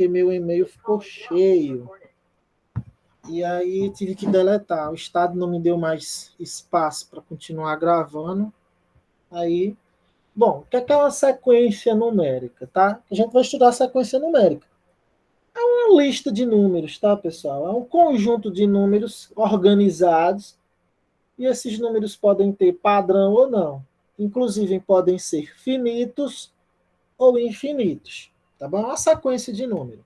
porque meu e-mail ficou cheio. E aí tive que deletar. O Estado não me deu mais espaço para continuar gravando. Aí, bom, o que é uma sequência numérica, tá? A gente vai estudar a sequência numérica. É uma lista de números, tá, pessoal? É um conjunto de números organizados e esses números podem ter padrão ou não. Inclusive, podem ser finitos ou infinitos, tá bom? É uma sequência de números.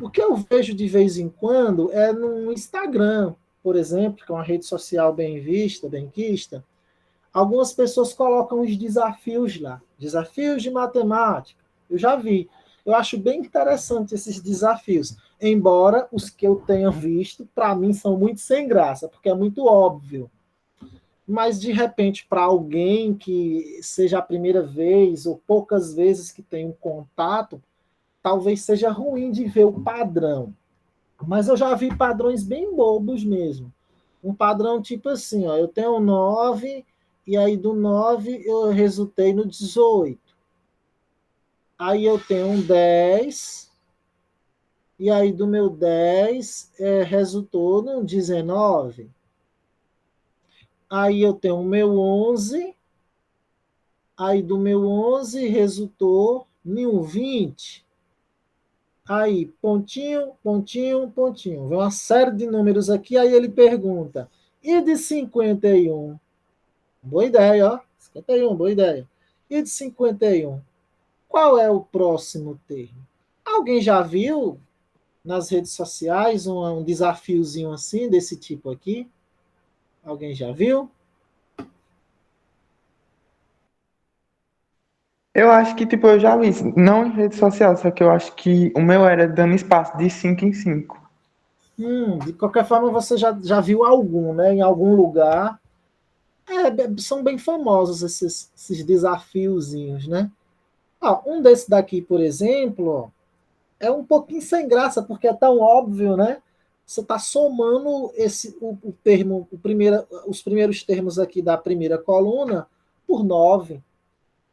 O que eu vejo de vez em quando é no Instagram, por exemplo, que é uma rede social bem vista, benquista, algumas pessoas colocam os desafios lá, desafios de matemática. Eu já vi. Eu acho bem interessante esses desafios, embora os que eu tenha visto, para mim, são muito sem graça, porque é muito óbvio. Mas, de repente, para alguém que seja a primeira vez ou poucas vezes que tem um contato, talvez seja ruim de ver o padrão. Mas eu já vi padrões bem bobos mesmo. Um padrão tipo assim, ó, eu tenho 9 e aí do 9 eu resultei no 18. Aí eu tenho um 10 e aí do meu 10 resultou no 19. Aí eu tenho o meu 11, aí do meu 11 resultou em um 20. Aí, pontinho, pontinho, pontinho. Vem uma série de números aqui, aí ele pergunta, e de 51? Boa ideia, ó. 51, boa ideia. E de 51? Qual é o próximo termo? Alguém já viu nas redes sociais um desafiozinho assim, desse tipo aqui? Alguém já viu? Eu acho que, tipo, eu já vi, não em rede social, só que eu acho que o meu era dando espaço de 5 em 5. De qualquer forma, você já viu algum, né? Em algum lugar. São bem famosos esses desafiozinhos, né? Um desse daqui, por exemplo, ó, é um pouquinho sem graça, porque é tão óbvio, né? Você está somando o termo, os primeiros termos aqui da primeira coluna por 9.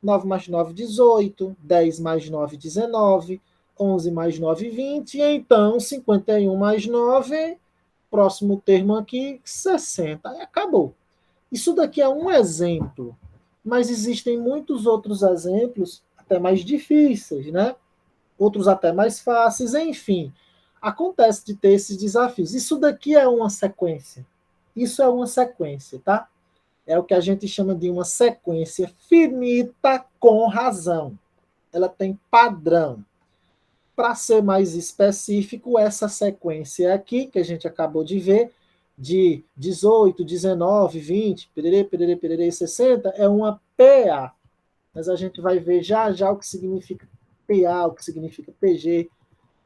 9 mais 9, 18. 10 mais 9, 19. 11 mais 9, 20. E então, 51 mais 9, próximo termo aqui, 60. Aí acabou. Isso daqui é um exemplo, mas existem muitos outros exemplos, até mais difíceis, né? Outros até mais fáceis, enfim. Acontece de ter esses desafios. Isso daqui é uma sequência. Isso é uma sequência, tá? É o que a gente chama de uma sequência finita com razão. Ela tem padrão. Para ser mais específico, essa sequência aqui, que a gente acabou de ver, de 18, 19, 20, perere, perere, perere, 60, é uma PA. Mas a gente vai ver já já o que significa PA, o que significa PG,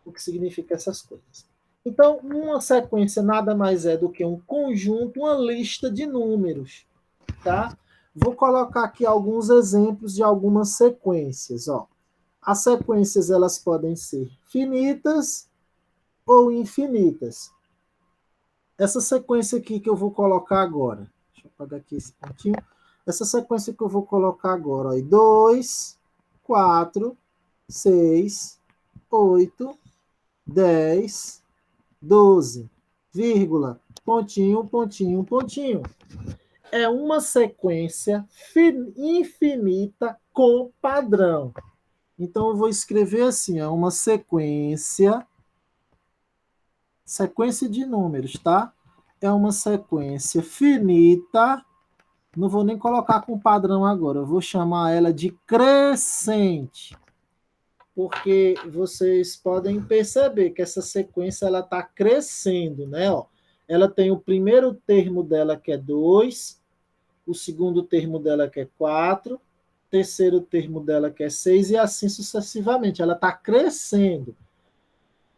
o que significa essas coisas. Então, uma sequência nada mais é do que um conjunto, uma lista de números, tá? Vou colocar aqui alguns exemplos de algumas sequências, ó. As sequências elas podem ser finitas ou infinitas. Essa sequência aqui que eu vou colocar agora, deixa eu apagar aqui esse pontinho. Essa sequência que eu vou colocar agora, ó, 2, 4, 6, 8, 10, 12, vírgula, pontinho, pontinho, pontinho. É uma sequência infinita com padrão. Então, eu vou escrever assim, ó, uma sequência de números, tá? É uma sequência finita, não vou nem colocar com padrão agora, eu vou chamar ela de crescente, porque vocês podem perceber que essa sequência ela está crescendo, né? Ó, ela tem o primeiro termo dela que é 2, o segundo termo dela que é 4, terceiro termo dela que é 6 e assim sucessivamente. Ela está crescendo.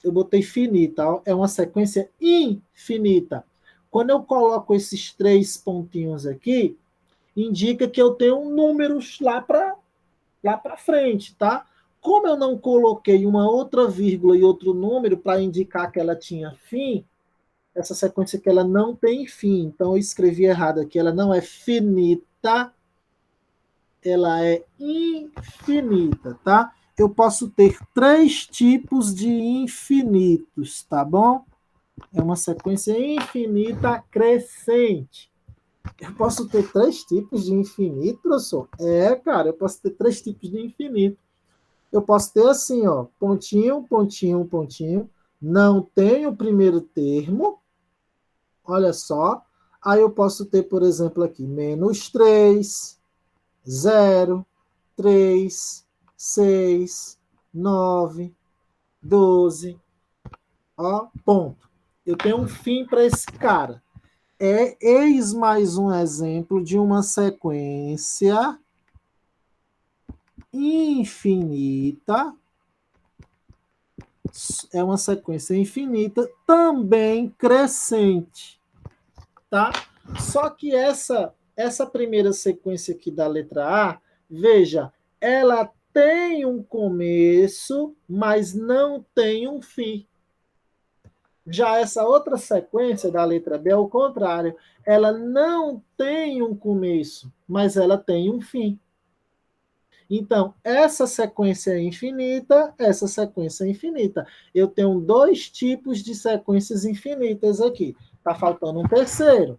Eu botei finita, ó, é uma sequência infinita. Quando eu coloco esses três pontinhos aqui, indica que eu tenho números lá para frente, tá? Como eu não coloquei uma outra vírgula e outro número para indicar que ela tinha fim, essa sequência aqui ela não tem fim. Então eu escrevi errado aqui, ela não é finita, ela é infinita, tá? eu posso ter 3 tipos de infinitos, tá bom? É uma sequência infinita crescente. Eu posso ter 3 tipos de infinito, professor? Cara, eu posso ter 3 tipos de infinito. Eu posso ter assim, ó, pontinho, pontinho, pontinho. Não tem o primeiro termo. Olha só. Aí eu posso ter, por exemplo, aqui, menos 3, 0, 3, 6, 9, 12. Ó, ponto. Eu tenho um fim para esse cara. Eis mais um exemplo de uma sequência infinita. É uma sequência infinita, também crescente, tá? Só que essa primeira sequência aqui da letra A, veja, ela tem um começo, mas não tem um fim. Já essa outra sequência da letra B é o contrário. Ela não tem um começo, mas ela tem um fim. Então, essa sequência é infinita, essa sequência é infinita. Eu tenho 2 tipos de sequências infinitas aqui. Está faltando um terceiro,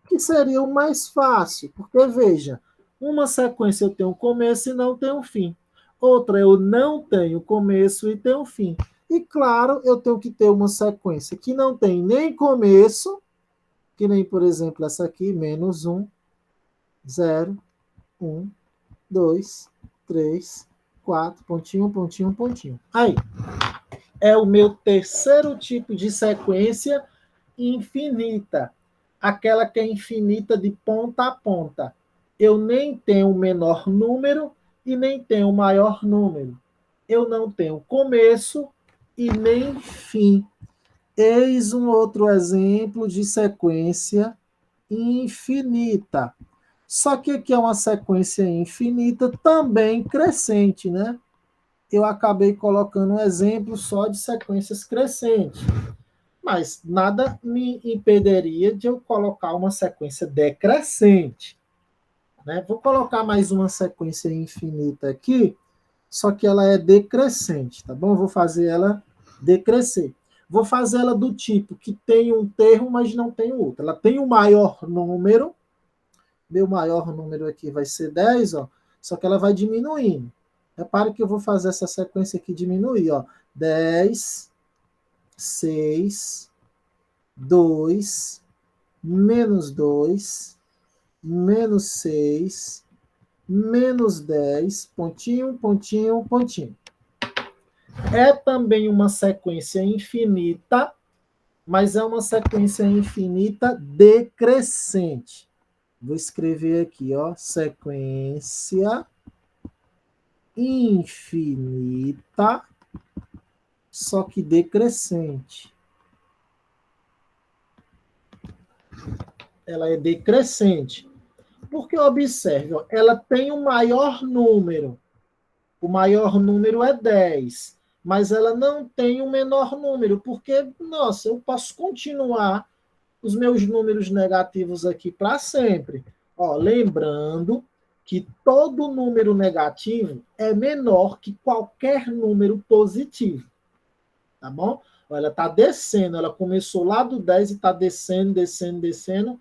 que seria o mais fácil, porque veja, uma sequência eu tenho um começo e não tenho um fim. Outra eu não tenho começo e tenho um fim. E claro, eu tenho que ter uma sequência que não tem nem começo, que nem, por exemplo, essa aqui, menos 1, 0, 1, 2, 3, 4, pontinho, pontinho, pontinho. Aí, é o meu terceiro tipo de sequência infinita. Aquela que é infinita de ponta a ponta. Eu nem tenho o menor número e nem tenho o maior número. Eu não tenho começo e nem fim. Eis um outro exemplo de sequência infinita. Só que aqui é uma sequência infinita também crescente, né? Eu acabei colocando um exemplo só de sequências crescentes. Mas nada me impediria de eu colocar uma sequência decrescente. Né? Vou colocar mais uma sequência infinita aqui, só que ela é decrescente, tá bom? Vou fazer ela decrescer. Vou fazer ela do tipo que tem um termo, mas não tem outro. Ela tem o maior número, meu maior número aqui vai ser 10, ó, só que ela vai diminuindo. Repare que eu vou fazer essa sequência aqui diminuir, ó. 10, 6, 2, menos 2, menos 6, menos 10, pontinho, pontinho, pontinho. É também uma sequência infinita, mas é uma sequência infinita decrescente. Vou escrever aqui, ó, sequência infinita, só que decrescente. Ela é decrescente. Porque, observe, ó, ela tem um maior número. O maior número é 10. Mas ela não tem o menor número. Porque, nossa, eu posso continuar os meus números negativos aqui para sempre. Ó, lembrando que todo número negativo é menor que qualquer número positivo. Tá bom? Ela está descendo, ela começou lá do 10 e está descendo, descendo, descendo.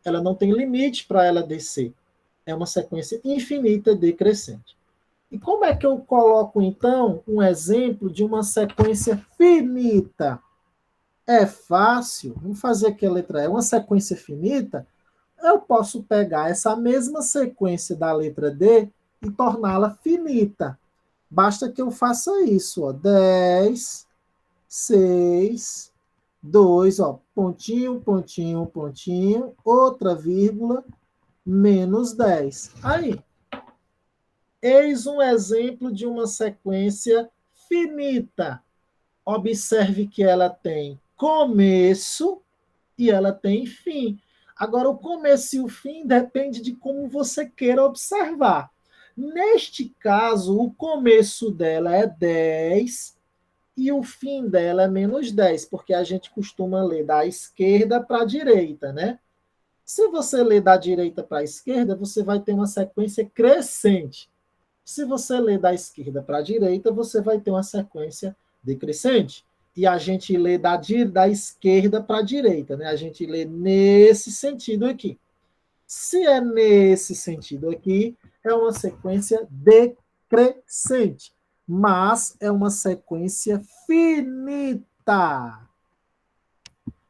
Ela não tem limite para ela descer. É uma sequência infinita decrescente. E como é que eu coloco, então, um exemplo de uma sequência finita? É fácil. Vamos fazer aqui a letra E. Uma sequência finita, eu posso pegar essa mesma sequência da letra D e torná-la finita. Basta que eu faça isso. Ó. 10, 6, 2, ó, pontinho, pontinho, pontinho, outra vírgula, menos 10. Aí, eis um exemplo de uma sequência finita. Observe que ela tem começo e ela tem fim. Agora, o começo e o fim depende de como você queira observar. Neste caso, o começo dela é 10 e o fim dela é menos 10, porque a gente costuma ler da esquerda para a direita, né? Se você ler da direita para a esquerda, você vai ter uma sequência crescente. Se você ler da esquerda para a direita, você vai ter uma sequência decrescente. E a gente lê da esquerda para a direita, né? A gente lê nesse sentido aqui. Se é nesse sentido aqui, é uma sequência decrescente, mas é uma sequência finita,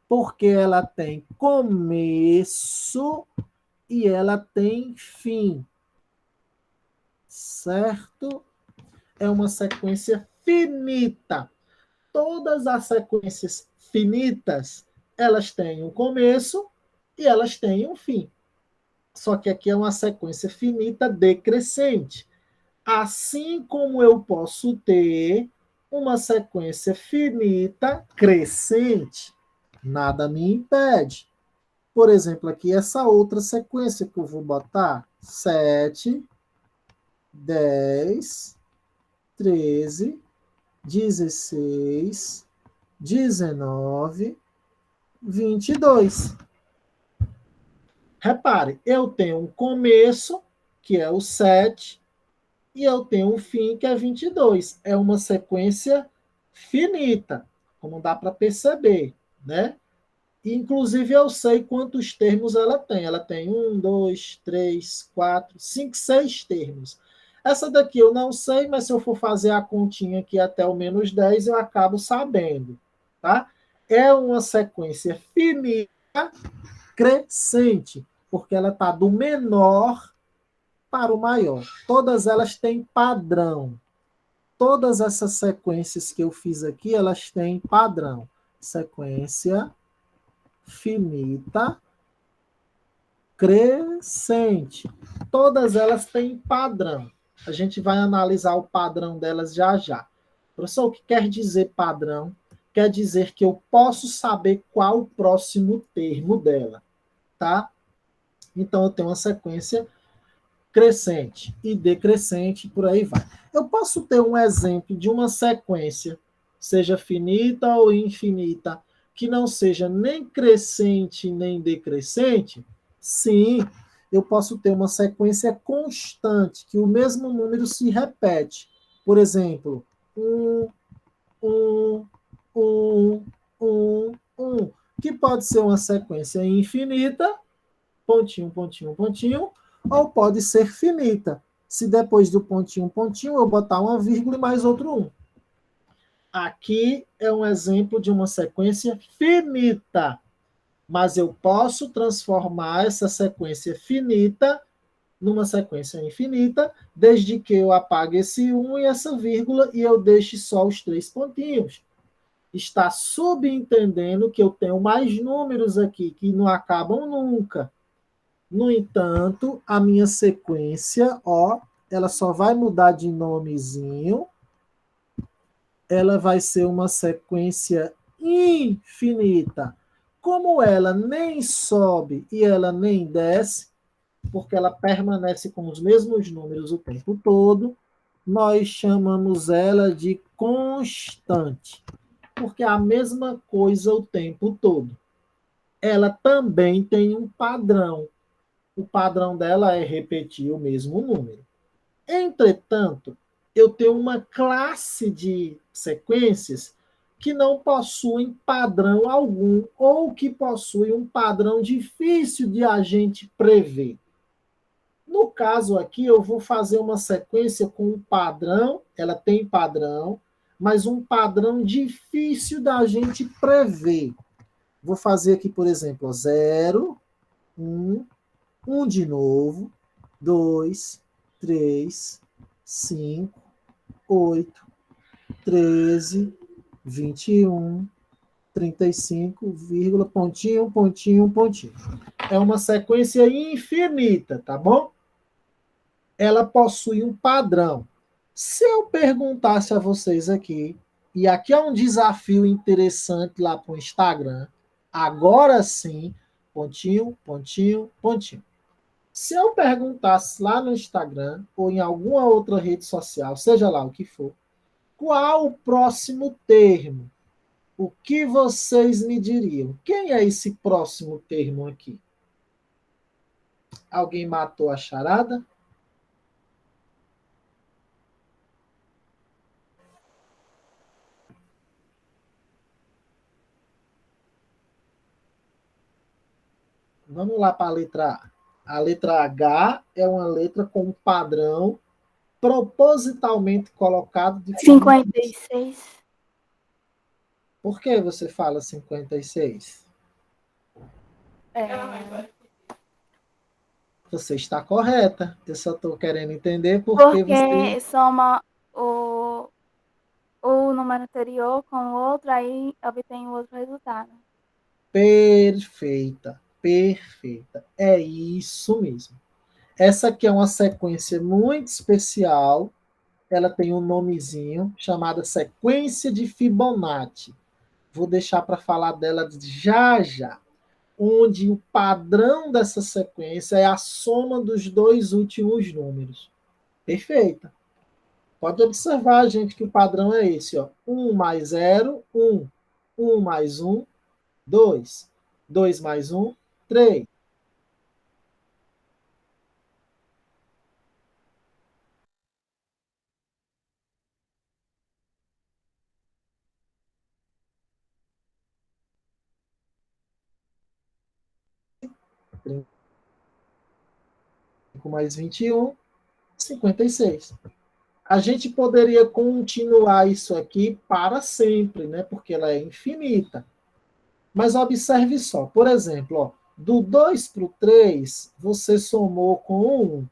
porque ela tem começo e ela tem fim, certo? É uma sequência finita. Todas as sequências finitas, elas têm um começo e elas têm um fim. Só que aqui é uma sequência finita decrescente. Assim como eu posso ter uma sequência finita crescente, nada me impede. Por exemplo, aqui essa outra sequência que eu vou botar: 7, 10, 13, 16, 19, 22. Repare, eu tenho um começo, que é o 7, e eu tenho um fim, que é 22. É uma sequência finita, como dá para perceber, né? Inclusive, eu sei quantos termos ela tem. Ela tem 1, 2, 3, 4, 5, 6 termos. Essa daqui eu não sei, mas se eu for fazer a continha aqui até o menos 10, eu acabo sabendo, tá? É uma sequência finita crescente, porque ela está do menor para o maior. Todas elas têm padrão. Todas essas sequências que eu fiz aqui, elas têm padrão. Sequência finita crescente. Todas elas têm padrão. A gente vai analisar o padrão delas já já. Professor, o que quer dizer padrão? Quer dizer que eu posso saber qual o próximo termo dela, tá? Então, eu tenho uma sequência crescente e decrescente, por aí vai. Eu posso ter um exemplo de uma sequência, seja finita ou infinita, que não seja nem crescente nem decrescente? Sim, eu posso ter uma sequência constante, que o mesmo número se repete. Por exemplo, 1, 1, 1, 1, 1, que pode ser uma sequência infinita, pontinho, pontinho, pontinho, ou pode ser finita. Se depois do pontinho, pontinho, eu botar uma vírgula e mais outro 1. Aqui é um exemplo de uma sequência finita, mas eu posso transformar essa sequência finita numa sequência infinita, desde que eu apague esse 1 e essa vírgula e eu deixe só os 3 pontinhos. Está subentendendo que eu tenho mais números aqui que não acabam nunca. No entanto, a minha sequência, ó, ela só vai mudar de nomezinho. Ela vai ser uma sequência infinita. Como ela nem sobe e ela nem desce, porque ela permanece com os mesmos números o tempo todo, nós chamamos ela de constante, porque é a mesma coisa o tempo todo. Ela também tem um padrão. O padrão dela é repetir o mesmo número. Entretanto, eu tenho uma classe de sequências que não possuem padrão algum ou que possuem um padrão difícil de a gente prever. No caso aqui, eu vou fazer uma sequência com um padrão, ela tem padrão, mas um padrão difícil da gente prever. Vou fazer aqui, por exemplo, 0, 1, 1 de novo, 2, 3, 5, 8, 13, 21, 35, vírgula, pontinho, pontinho, pontinho. É uma sequência infinita, tá bom? Ela possui um padrão. Se eu perguntasse a vocês aqui, e aqui é um desafio interessante lá para o Instagram, agora sim, pontinho, pontinho, pontinho. Se eu perguntasse lá no Instagram ou em alguma outra rede social, seja lá o que for, qual o próximo termo? O que vocês me diriam? Quem é esse próximo termo aqui? Alguém matou a charada? Vamos lá para a letra A. A letra H é uma letra com um padrão propositalmente colocado de forma. 56. Por que você fala 56? Você está correta. Eu só estou querendo entender por que você. Porque soma o número anterior com o outro, aí obtém o outro resultado. Perfeita, perfeita. É isso mesmo. Essa aqui é uma sequência muito especial. Ela tem um nomezinho chamada sequência de Fibonacci. Vou deixar para falar dela já já. Onde o padrão dessa sequência é a soma dos dois últimos números. Perfeita. Pode observar, gente, que o padrão é esse, ó. 1 mais 0, 1. 1 mais 1, 2. 2 mais 1, 3. Mais 21, 56. A gente poderia continuar isso aqui para sempre, né? Porque ela é infinita. Mas observe só, por exemplo, ó, do 2 para o 3, você somou com o 1.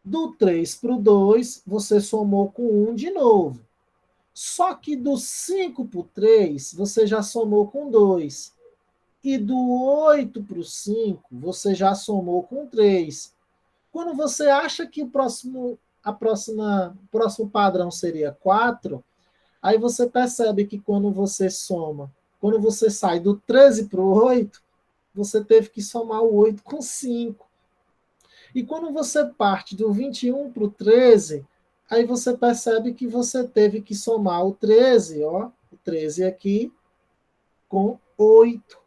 Do 3 para o 2, você somou com 1 de novo. Só que do 5 para o 3, você já somou com 2. E do 8 para o 5, você já somou com 3. Quando você acha que o próximo padrão seria 4, aí você percebe que quando você soma, quando você sai do 13 para o 8, você teve que somar o 8 com 5. E quando você parte do 21 para o 13, aí você percebe que você teve que somar o 13, ó, o 13 aqui, com 8.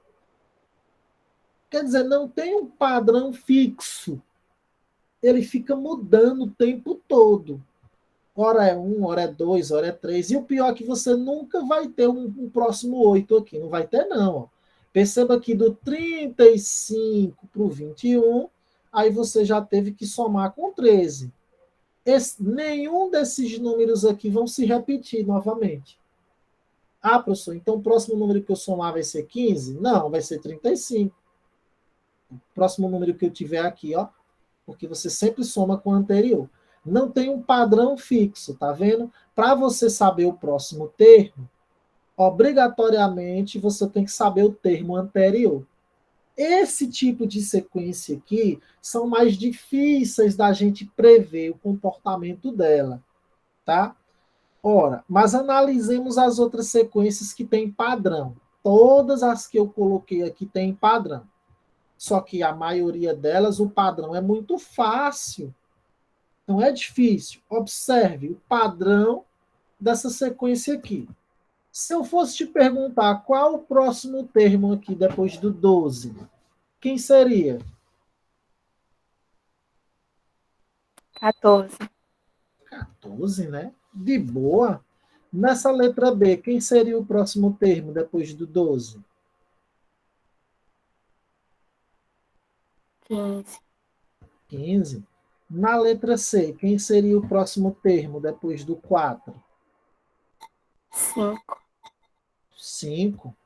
Quer dizer, não tem um padrão fixo. Ele fica mudando o tempo todo. Hora é 1, hora é 2, hora é 3. E o pior é que você nunca vai ter um próximo 8 aqui. Não vai ter, não. Ó. Perceba que do 35 para o 21, aí você já teve que somar com 13. Nenhum desses números aqui vão se repetir novamente. Ah, professor, então o próximo número que eu somar vai ser 15? Não, vai ser 35. O próximo número que eu tiver aqui, ó, porque você sempre soma com o anterior. Não tem um padrão fixo, tá vendo? Para você saber o próximo termo, obrigatoriamente você tem que saber o termo anterior. Esse tipo de sequência aqui são mais difíceis da gente prever o comportamento dela, tá? Ora, mas analisemos as outras sequências que têm padrão. Todas as que eu coloquei aqui têm padrão. Só que a maioria delas, o padrão é muito fácil. Não é difícil. Observe o padrão dessa sequência aqui. Se eu fosse te perguntar qual o próximo termo aqui depois do 12, quem seria? 14. 14, né? De boa. Nessa letra B, quem seria o próximo termo depois do 12? 15. 15. Na letra C, quem seria o próximo termo depois do 4? 5. 5.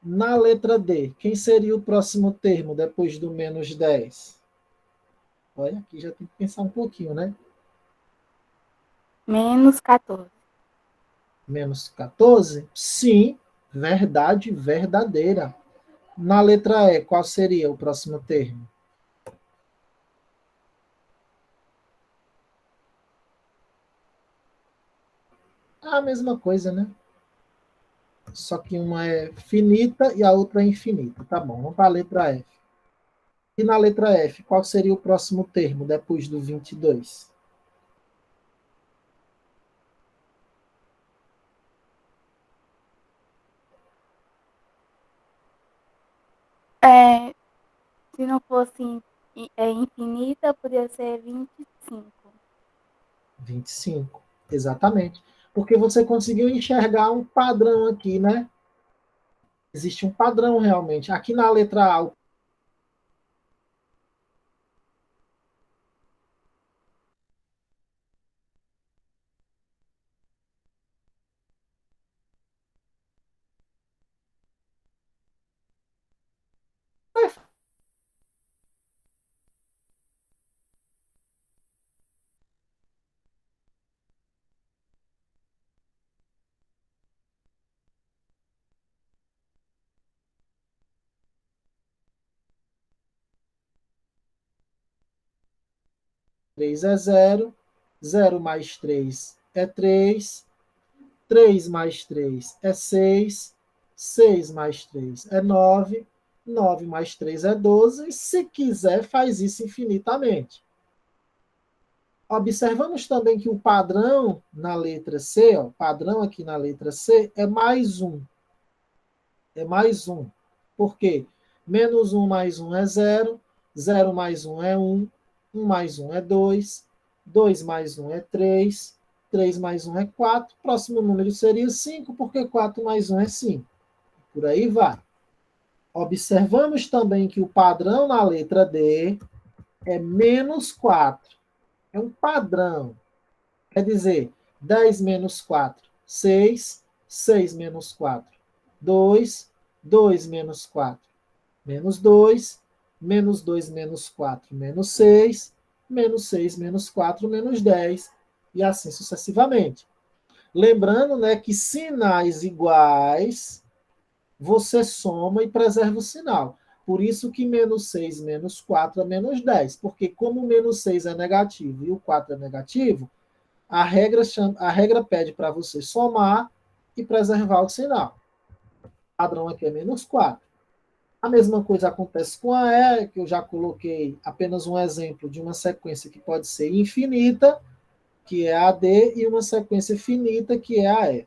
Na letra D, quem seria o próximo termo depois do menos 10? Olha, aqui já tem que pensar um pouquinho, né? Menos 14. Menos 14? Sim, verdade verdadeira. Na letra E, qual seria o próximo termo? A mesma coisa, né? Só que uma é finita e a outra é infinita. Tá bom, vamos para a letra F. E na letra F, qual seria o próximo termo depois do 22? Se não fosse infinita, poderia ser 25. 25. Exatamente. Porque você conseguiu enxergar um padrão aqui, né? Existe um padrão realmente. Aqui na letra A, 3 é 0, 0 mais 3 é 3, 3 mais 3 é 6, 6 mais 3 é 9, 9 mais 3 é 12, e se quiser, faz isso infinitamente. Observamos também que o padrão na letra C, ó, padrão aqui na letra C, é mais 1. É mais 1. Por quê? Menos 1 mais 1 é 0, 0 mais 1 é 1, 1 mais 1 é 2, 2 mais 1 é 3, 3 mais 1 é 4, próximo número seria 5, porque 4 mais 1 é 5. Por aí vai. Observamos também que o padrão na letra D é menos 4. É um padrão. Quer dizer, 10 menos 4, 6, 6 menos 4, 2, 2 menos 4, menos 2, menos 2 menos 4, menos 6, menos 6 menos 4, menos 10, e assim sucessivamente. Lembrando, né, que sinais iguais, você soma e preserva o sinal. Por isso que menos 6 menos 4 é menos 10, porque como o menos 6 é negativo e o 4 é negativo, a regra pede para você somar e preservar o sinal. O padrão aqui é menos 4. A mesma coisa acontece com a E, que eu já coloquei apenas um exemplo de uma sequência que pode ser infinita, que é a D, e uma sequência finita, que é a E.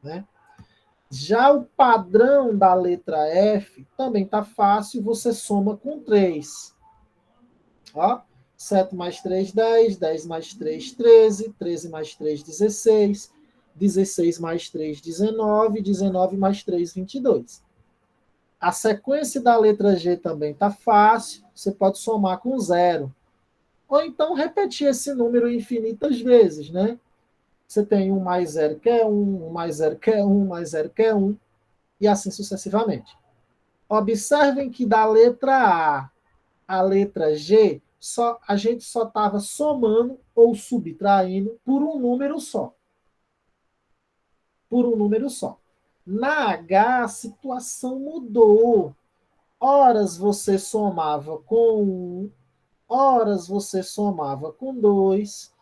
Né? Já o padrão da letra F também está fácil, você soma com 3. Ó, 7 mais 3, 10, 10 mais 3, 13, 13 mais 3, 16, 16 mais 3, 19, 19 mais 3, 22. A sequência da letra G também está fácil, você pode somar com 0. Ou então repetir esse número infinitas vezes, né? Você tem 1 mais 0 que é 1, 1 mais 0 que é 1, mais 0 que é 1, e assim sucessivamente. Observem que da letra A à letra G, a gente só estava somando ou subtraindo por um número só. Por um número só. Na H, a situação mudou. Horas você somava com 1, horas você somava com 2,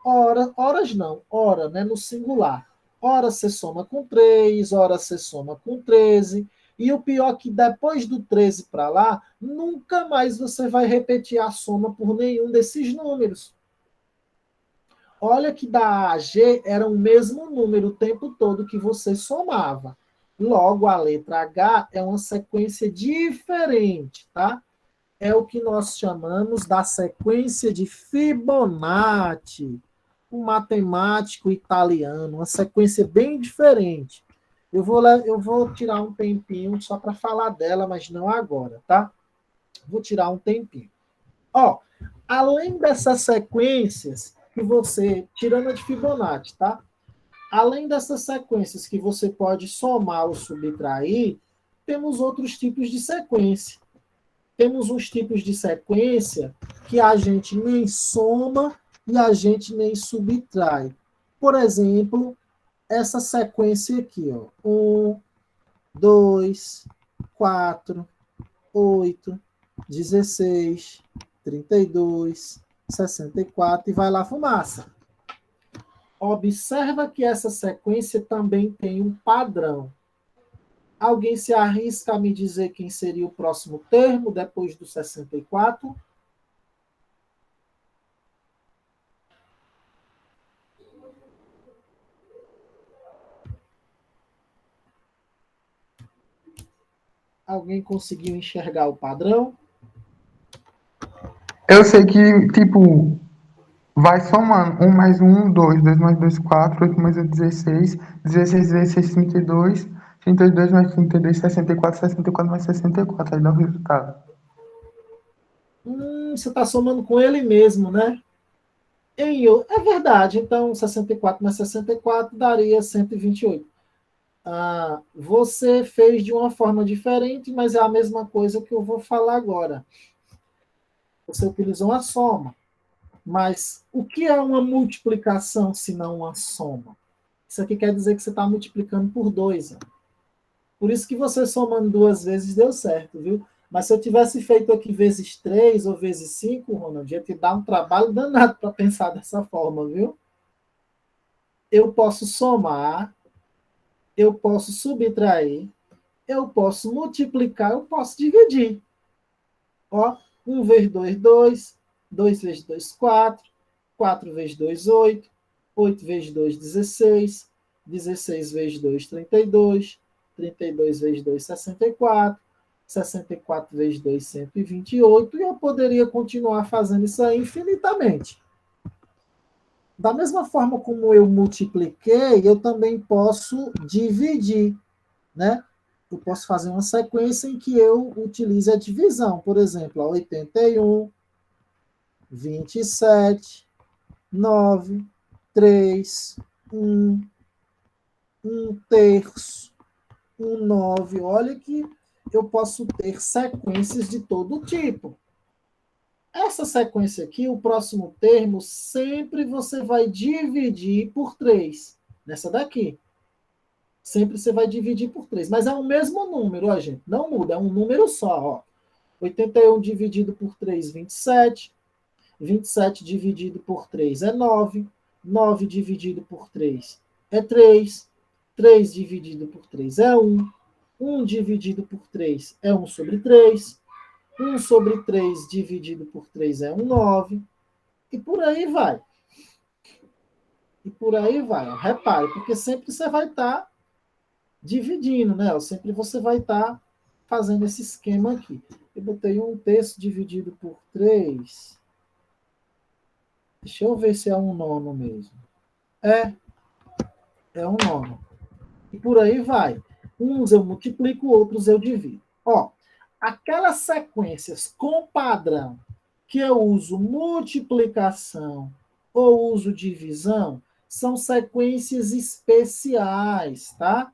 horas não, hora, né, no singular. Horas você soma com 3, horas você soma com 13, e o pior é que depois do 13 para lá, nunca mais você vai repetir a soma por nenhum desses números. Olha que da A a G era o mesmo número o tempo todo que você somava. Logo, a letra H é uma sequência diferente, tá? É o que nós chamamos da sequência de Fibonacci, um matemático italiano, uma sequência bem diferente. Eu vou tirar um tempinho só para falar dela, mas não agora, tá? Vou tirar um tempinho. Ó, além dessas sequências que você, tirando a de Fibonacci, tá? Além dessas sequências que você pode somar ou subtrair, temos outros tipos de sequência. Temos uns tipos de sequência que a gente nem soma e a gente nem subtrai. Por exemplo, essa sequência aqui, ó. 1, 2, 4, 8, 16, 32, 64 e vai lá fumaça. Observa que essa sequência também tem um padrão. Alguém se arrisca a me dizer quem seria o próximo termo depois do 64? Alguém conseguiu enxergar o padrão? Eu sei que, tipo, vai somando. 1 mais 1, 2. 2 mais 2, 4. 8 mais 8, 16. 16 vezes 6, 32. 32 mais 32, 64, 64 mais 64, aí dá o resultado. Você está somando com ele mesmo, né? É verdade, então 64 mais 64 daria 128. Você fez de uma forma diferente, mas é a mesma coisa que eu vou falar agora. Você utilizou uma soma. Mas o que é uma multiplicação se não uma soma? Isso aqui quer dizer que você está multiplicando por 2. Por isso que você somando 2 vezes deu certo, viu? Mas se eu tivesse feito aqui vezes 3 ou vezes 5, Ronald, ia te dar um trabalho danado para pensar dessa forma, viu? Eu posso somar, eu posso subtrair, eu posso multiplicar, eu posso dividir. Ó, 1 vezes 2, 2. 2 vezes 2, 4. 4 vezes 2, 8. 8 vezes 2, 16. 16 vezes 2, 32. 32 vezes 2, 64. 64 vezes 2, 128. E eu poderia continuar fazendo isso aí infinitamente. Da mesma forma como eu multipliquei, eu também posso dividir, né? Eu posso fazer uma sequência em que eu utilize a divisão. Por exemplo, 81, 27, 9, 3, 1, 1 terço, 1 9. Olha que eu posso ter sequências de todo tipo. Essa sequência aqui, o próximo termo, sempre você vai dividir por 3. Nessa daqui. Sempre você vai dividir por 3. Mas é o mesmo número, ó, gente. Não muda, é um número só. Ó. 81 dividido por 3, 27. 27 dividido por 3 é 9. 9 dividido por 3 é 3. 3 dividido por 3 é 1. 1 dividido por 3 é 1 sobre 3. 1 sobre 3 dividido por 3 é 1, 9. E por aí vai. E por aí vai. Repare, porque sempre você vai estar dividindo, né? Sempre você vai estar fazendo esse esquema aqui. Eu botei 1 terço dividido por 3. Deixa eu ver se é 1 nono mesmo. É 1 nono. E por aí vai. Uns eu multiplico, outros eu divido. Ó, aquelas sequências com padrão que eu uso multiplicação ou uso divisão são sequências especiais, tá?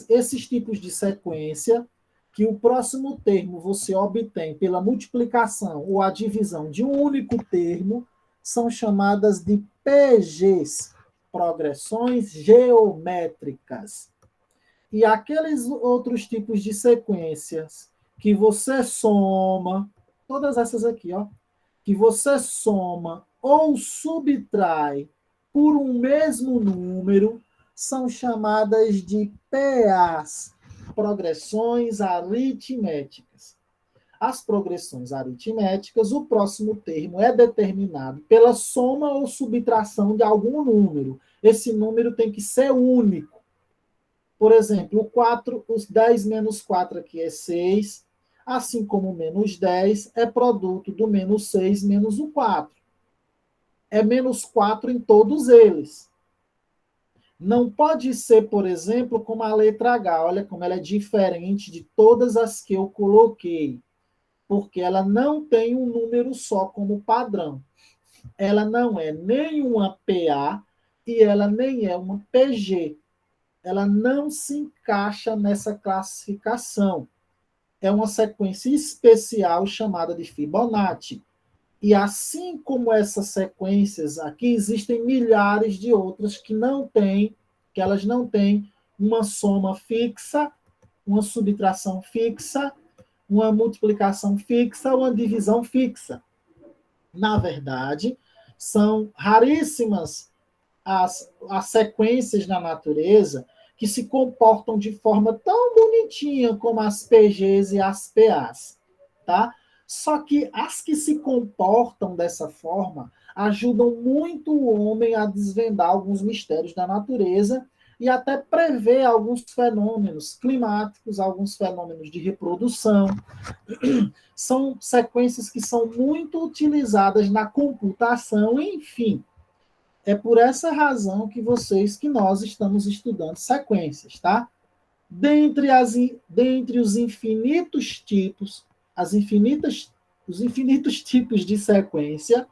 Esses tipos de sequência que o próximo termo você obtém pela multiplicação ou a divisão de um único termo são chamadas de PGs, progressões geométricas. E aqueles outros tipos de sequências que você soma, todas essas aqui, ó, que você soma ou subtrai por um mesmo número, são chamadas de PAs, progressões aritméticas. As progressões aritméticas, o próximo termo é determinado pela soma ou subtração de algum número. Esse número tem que ser único. Por exemplo, o 4, os 10 menos 4 aqui é 6, assim como o menos 10 é produto do menos 6 menos o 4. É menos 4 em todos eles. Não pode ser, por exemplo, como a letra H. Olha como ela é diferente de todas as que eu coloquei. Porque ela não tem um número só como padrão. Ela não é nem uma PA e ela nem é uma PG. Ela não se encaixa nessa classificação. É uma sequência especial chamada de Fibonacci. E assim como essas sequências aqui, existem milhares de outras que elas não têm uma soma fixa, uma subtração fixa, uma multiplicação fixa, uma divisão fixa. Na verdade, são raríssimas as sequências na natureza que se comportam de forma tão bonitinha como as PGs e as PAs, tá? Só que as que se comportam dessa forma ajudam muito o homem a desvendar alguns mistérios da natureza e até prever alguns fenômenos climáticos, alguns fenômenos de reprodução. São sequências que são muito utilizadas na computação, enfim. É por essa razão que nós estamos estudando sequências, tá? dentre os infinitos tipos, os infinitos tipos de sequência,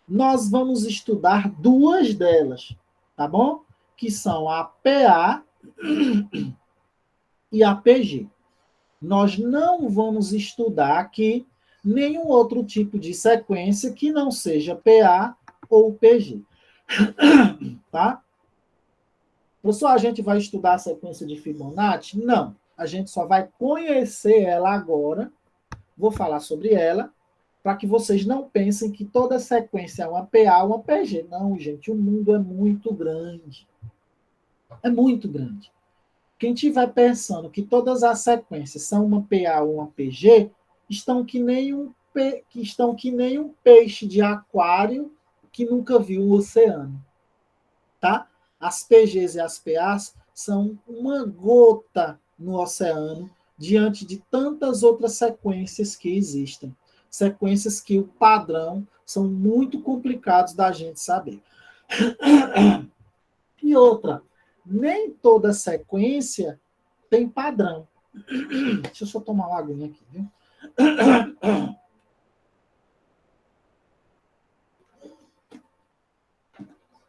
nós vamos estudar duas delas, tá bom? Que são a PA e a PG. Nós não vamos estudar aqui nenhum outro tipo de sequência que não seja PA ou PG. Tá? Professor, a gente vai estudar a sequência de Fibonacci? Não. A gente só vai conhecer ela agora. Vou falar sobre ela, para que vocês não pensem que toda sequência é uma PA ou uma PG. Não, gente, o mundo é muito grande. É muito grande. Quem estiver pensando que todas as sequências são uma PA ou uma PG, estão que nem um peixe de aquário que nunca viu o oceano. Tá? As PGs e as PAs são uma gota no oceano diante de tantas outras sequências que existem. Sequências que o padrão são muito complicados da gente saber. E outra, nem toda sequência tem padrão. Deixa eu só tomar uma aguinha aqui, viu?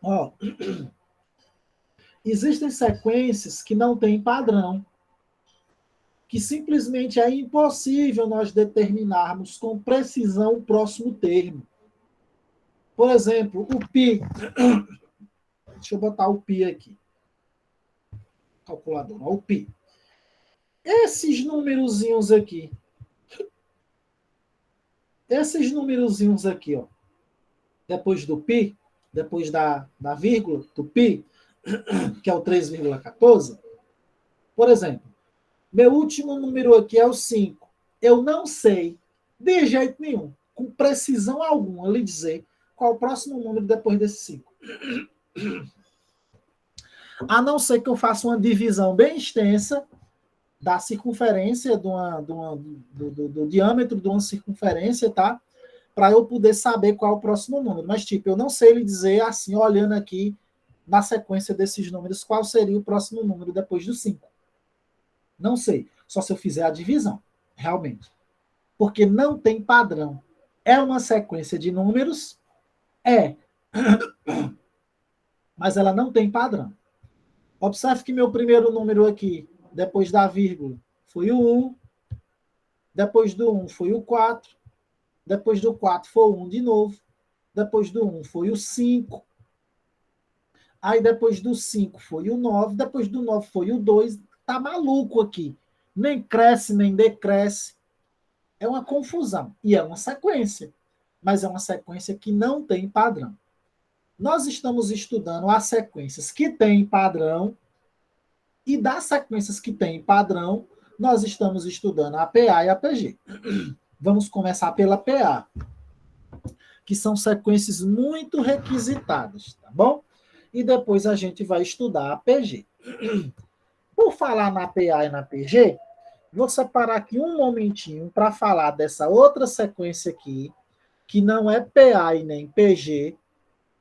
Ó, existem sequências que não têm padrão, que simplesmente é impossível nós determinarmos com precisão o próximo termo. Por exemplo, o π. Deixa eu botar o π aqui. Calculadora, o π. Esses númerozinhos aqui. Ó. Depois do π, depois da vírgula, do π, que é o 3,14. Por exemplo, meu último número aqui é o 5. Eu não sei, de jeito nenhum, com precisão alguma, lhe dizer qual o próximo número depois desse 5. A não ser que eu faça uma divisão bem extensa da circunferência do diâmetro de uma circunferência, tá? Para eu poder saber qual é o próximo número. Mas, tipo, eu não sei lhe dizer assim, olhando aqui na sequência desses números, qual seria o próximo número depois do 5. Não sei. Só se eu fizer a divisão, realmente. Porque não tem padrão. É uma sequência de números? É. Mas ela não tem padrão. Observe que meu primeiro número aqui, depois da vírgula, foi o 1. Depois do 1 foi o 4. Depois do 4 foi o 1 de novo. Depois do 1 foi o 5. Aí depois do 5 foi o 9. Depois do 9 foi o 2. Tá maluco aqui. Nem cresce, nem decresce. É uma confusão. E é uma sequência. Mas é uma sequência que não tem padrão. Nós estamos estudando as sequências que têm padrão. E das sequências que têm padrão, nós estamos estudando a PA e a PG. Vamos começar pela PA, que são sequências muito requisitadas, tá bom? E depois a gente vai estudar a PG. Por falar na PA e na PG, vou separar aqui um momentinho para falar dessa outra sequência aqui, que não é PA e nem PG,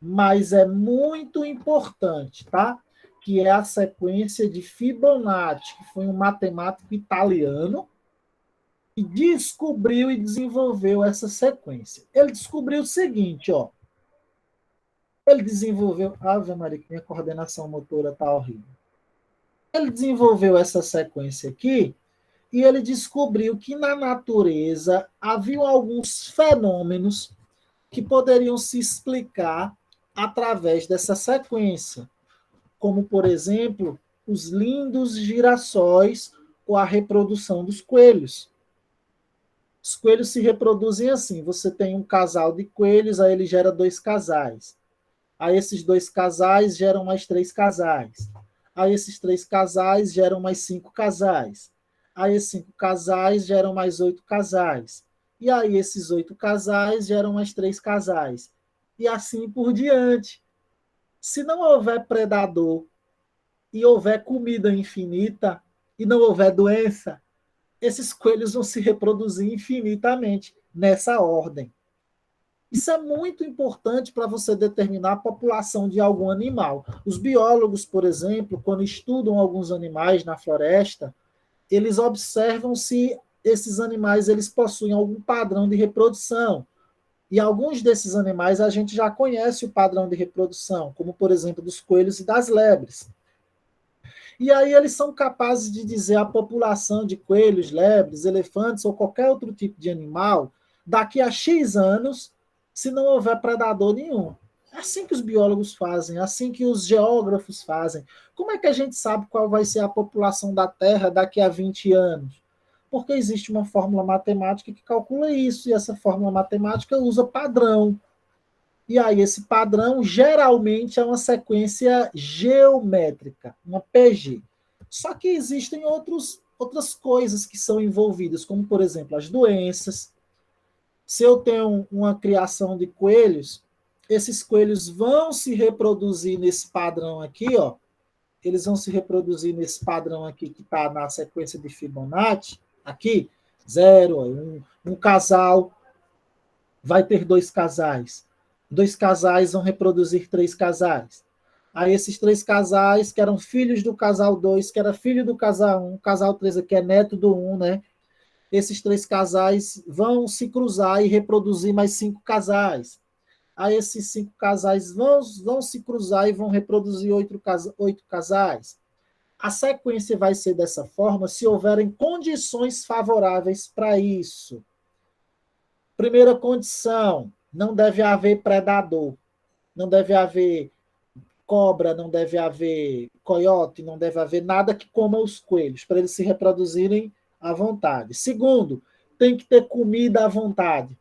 mas é muito importante, tá? Que é a sequência de Fibonacci, que foi um matemático italiano que descobriu e desenvolveu essa sequência. Ele descobriu o seguinte, ó. Ele desenvolveu... Ave Maria, minha coordenação motora tá horrível. Ele desenvolveu essa sequência aqui e ele descobriu que na natureza haviam alguns fenômenos que poderiam se explicar através dessa sequência, como, por exemplo, os lindos girassóis ou a reprodução dos coelhos. Os coelhos se reproduzem assim, você tem um casal de coelhos, aí ele gera 2 casais. Aí esses 2 casais geram mais 3 casais. Aí esses 3 casais geram mais 5 casais. Aí esses 5 casais geram mais 8 casais. E aí esses 8 casais geram mais 3 casais. E assim por diante. Se não houver predador e houver comida infinita e não houver doença, esses coelhos vão se reproduzir infinitamente nessa ordem. Isso é muito importante para você determinar a população de algum animal. Os biólogos, por exemplo, quando estudam alguns animais na floresta, eles observam se esses animais eles possuem algum padrão de reprodução. E alguns desses animais a gente já conhece o padrão de reprodução, como por exemplo dos coelhos e das lebres. E aí eles são capazes de dizer a população de coelhos, lebres, elefantes ou qualquer outro tipo de animal daqui a X anos, se não houver predador nenhum. É assim que os biólogos fazem, é assim que os geógrafos fazem. Como é que a gente sabe qual vai ser a população da Terra daqui a 20 anos? Porque existe uma fórmula matemática que calcula isso, e essa fórmula matemática usa padrão. E aí, esse padrão geralmente é uma sequência geométrica, uma PG. Só que existem outras coisas que são envolvidas, como, por exemplo, as doenças. Se eu tenho uma criação de coelhos, esses coelhos vão se reproduzir nesse padrão aqui, ó. Eles vão se reproduzir nesse padrão aqui que está na sequência de Fibonacci, aqui, 0, um casal vai ter 2 casais. 2 casais vão reproduzir 3 casais. Aí esses 3 casais, que eram filhos do casal 2, que era filho do casal 1, casal 3 aqui é neto do 1, né? Esses 3 casais vão se cruzar e reproduzir mais 5 casais. Aí esses 5 casais vão se cruzar e vão reproduzir 8 casais. A sequência vai ser dessa forma se houverem condições favoráveis para isso. Primeira condição, não deve haver predador, não deve haver cobra, não deve haver coiote, não deve haver nada que coma os coelhos, para eles se reproduzirem à vontade. Segundo, tem que ter comida à vontade,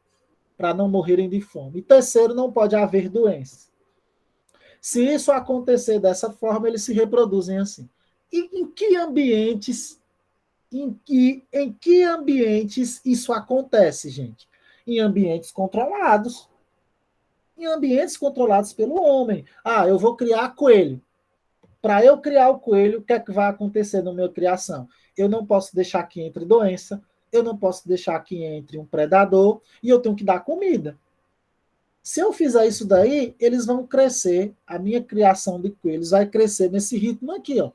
para não morrerem de fome. E terceiro, não pode haver doença. Se isso acontecer dessa forma, eles se reproduzem assim. E em que ambientes, em que ambientes isso acontece, gente? Em ambientes controlados. Em ambientes controlados pelo homem. Ah, eu vou criar coelho. Para eu criar o coelho, o que é que vai acontecer na minha criação? Eu não posso deixar que entre doença, eu não posso deixar que entre um predador, e eu tenho que dar comida. Se eu fizer isso daí, eles vão crescer, a minha criação de coelhos vai crescer nesse ritmo aqui, ó.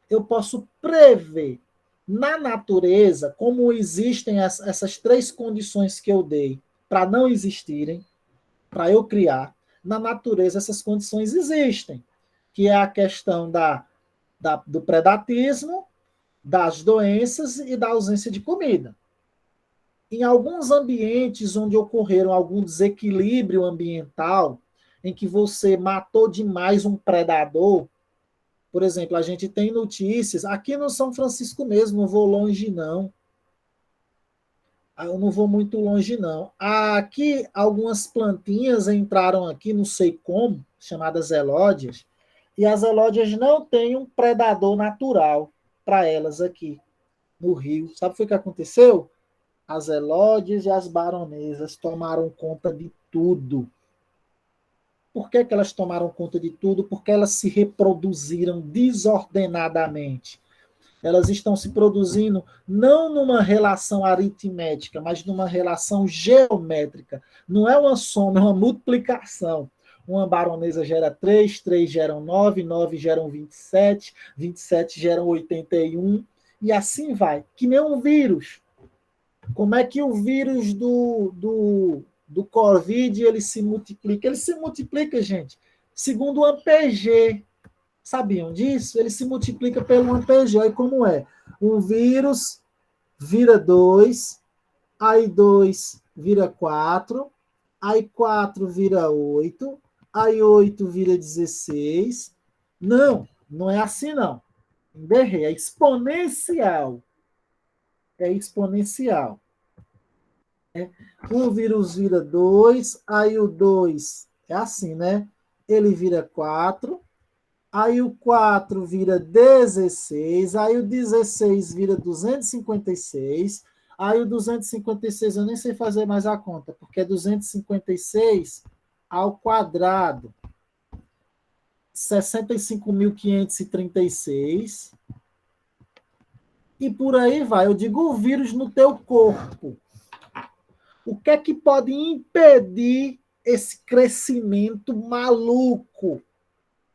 Eu posso prever na natureza como existem essas 3 condições que eu dei para não existirem, para eu criar. Na natureza, essas condições existem, que é a questão do predatismo, das doenças e da ausência de comida. Em alguns ambientes onde ocorreram algum desequilíbrio ambiental, em que você matou demais um predador, por exemplo, a gente tem notícias, aqui no São Francisco mesmo, não vou longe não, eu não vou muito longe não. Aqui, algumas plantinhas entraram aqui, não sei como, chamadas elódias, e as elódias não têm um predador natural para elas aqui no rio. Sabe o que foi que aconteceu? As elódias e as baronesas tomaram conta de tudo. Por que elas tomaram conta de tudo? Porque elas se reproduziram desordenadamente. Elas estão se produzindo não numa relação aritmética, mas numa relação geométrica. Não é uma soma, é uma multiplicação. Uma baronesa gera 3, 3 geram 9, 9 geram 27, 27 geram 81, e assim vai. Que nem um vírus. Como é que o vírus do Covid ele se multiplica? Ele se multiplica, gente, segundo o AMPG. Sabiam disso? Ele se multiplica pelo AMPG. Aí como é? Um vírus vira 2, aí 2 vira 4, aí 4 vira 8, aí 8 vira 16. Não, não é assim não. Errei, é exponencial. É exponencial. Um vírus vira 2, aí o 2 é assim, né? Ele vira 4, aí o 4 vira 16, aí o 16 vira 256, aí o 256 eu nem sei fazer mais a conta, porque é 256 ao quadrado. 65.536. E por aí vai. Eu digo o vírus no teu corpo. O que é que pode impedir esse crescimento maluco?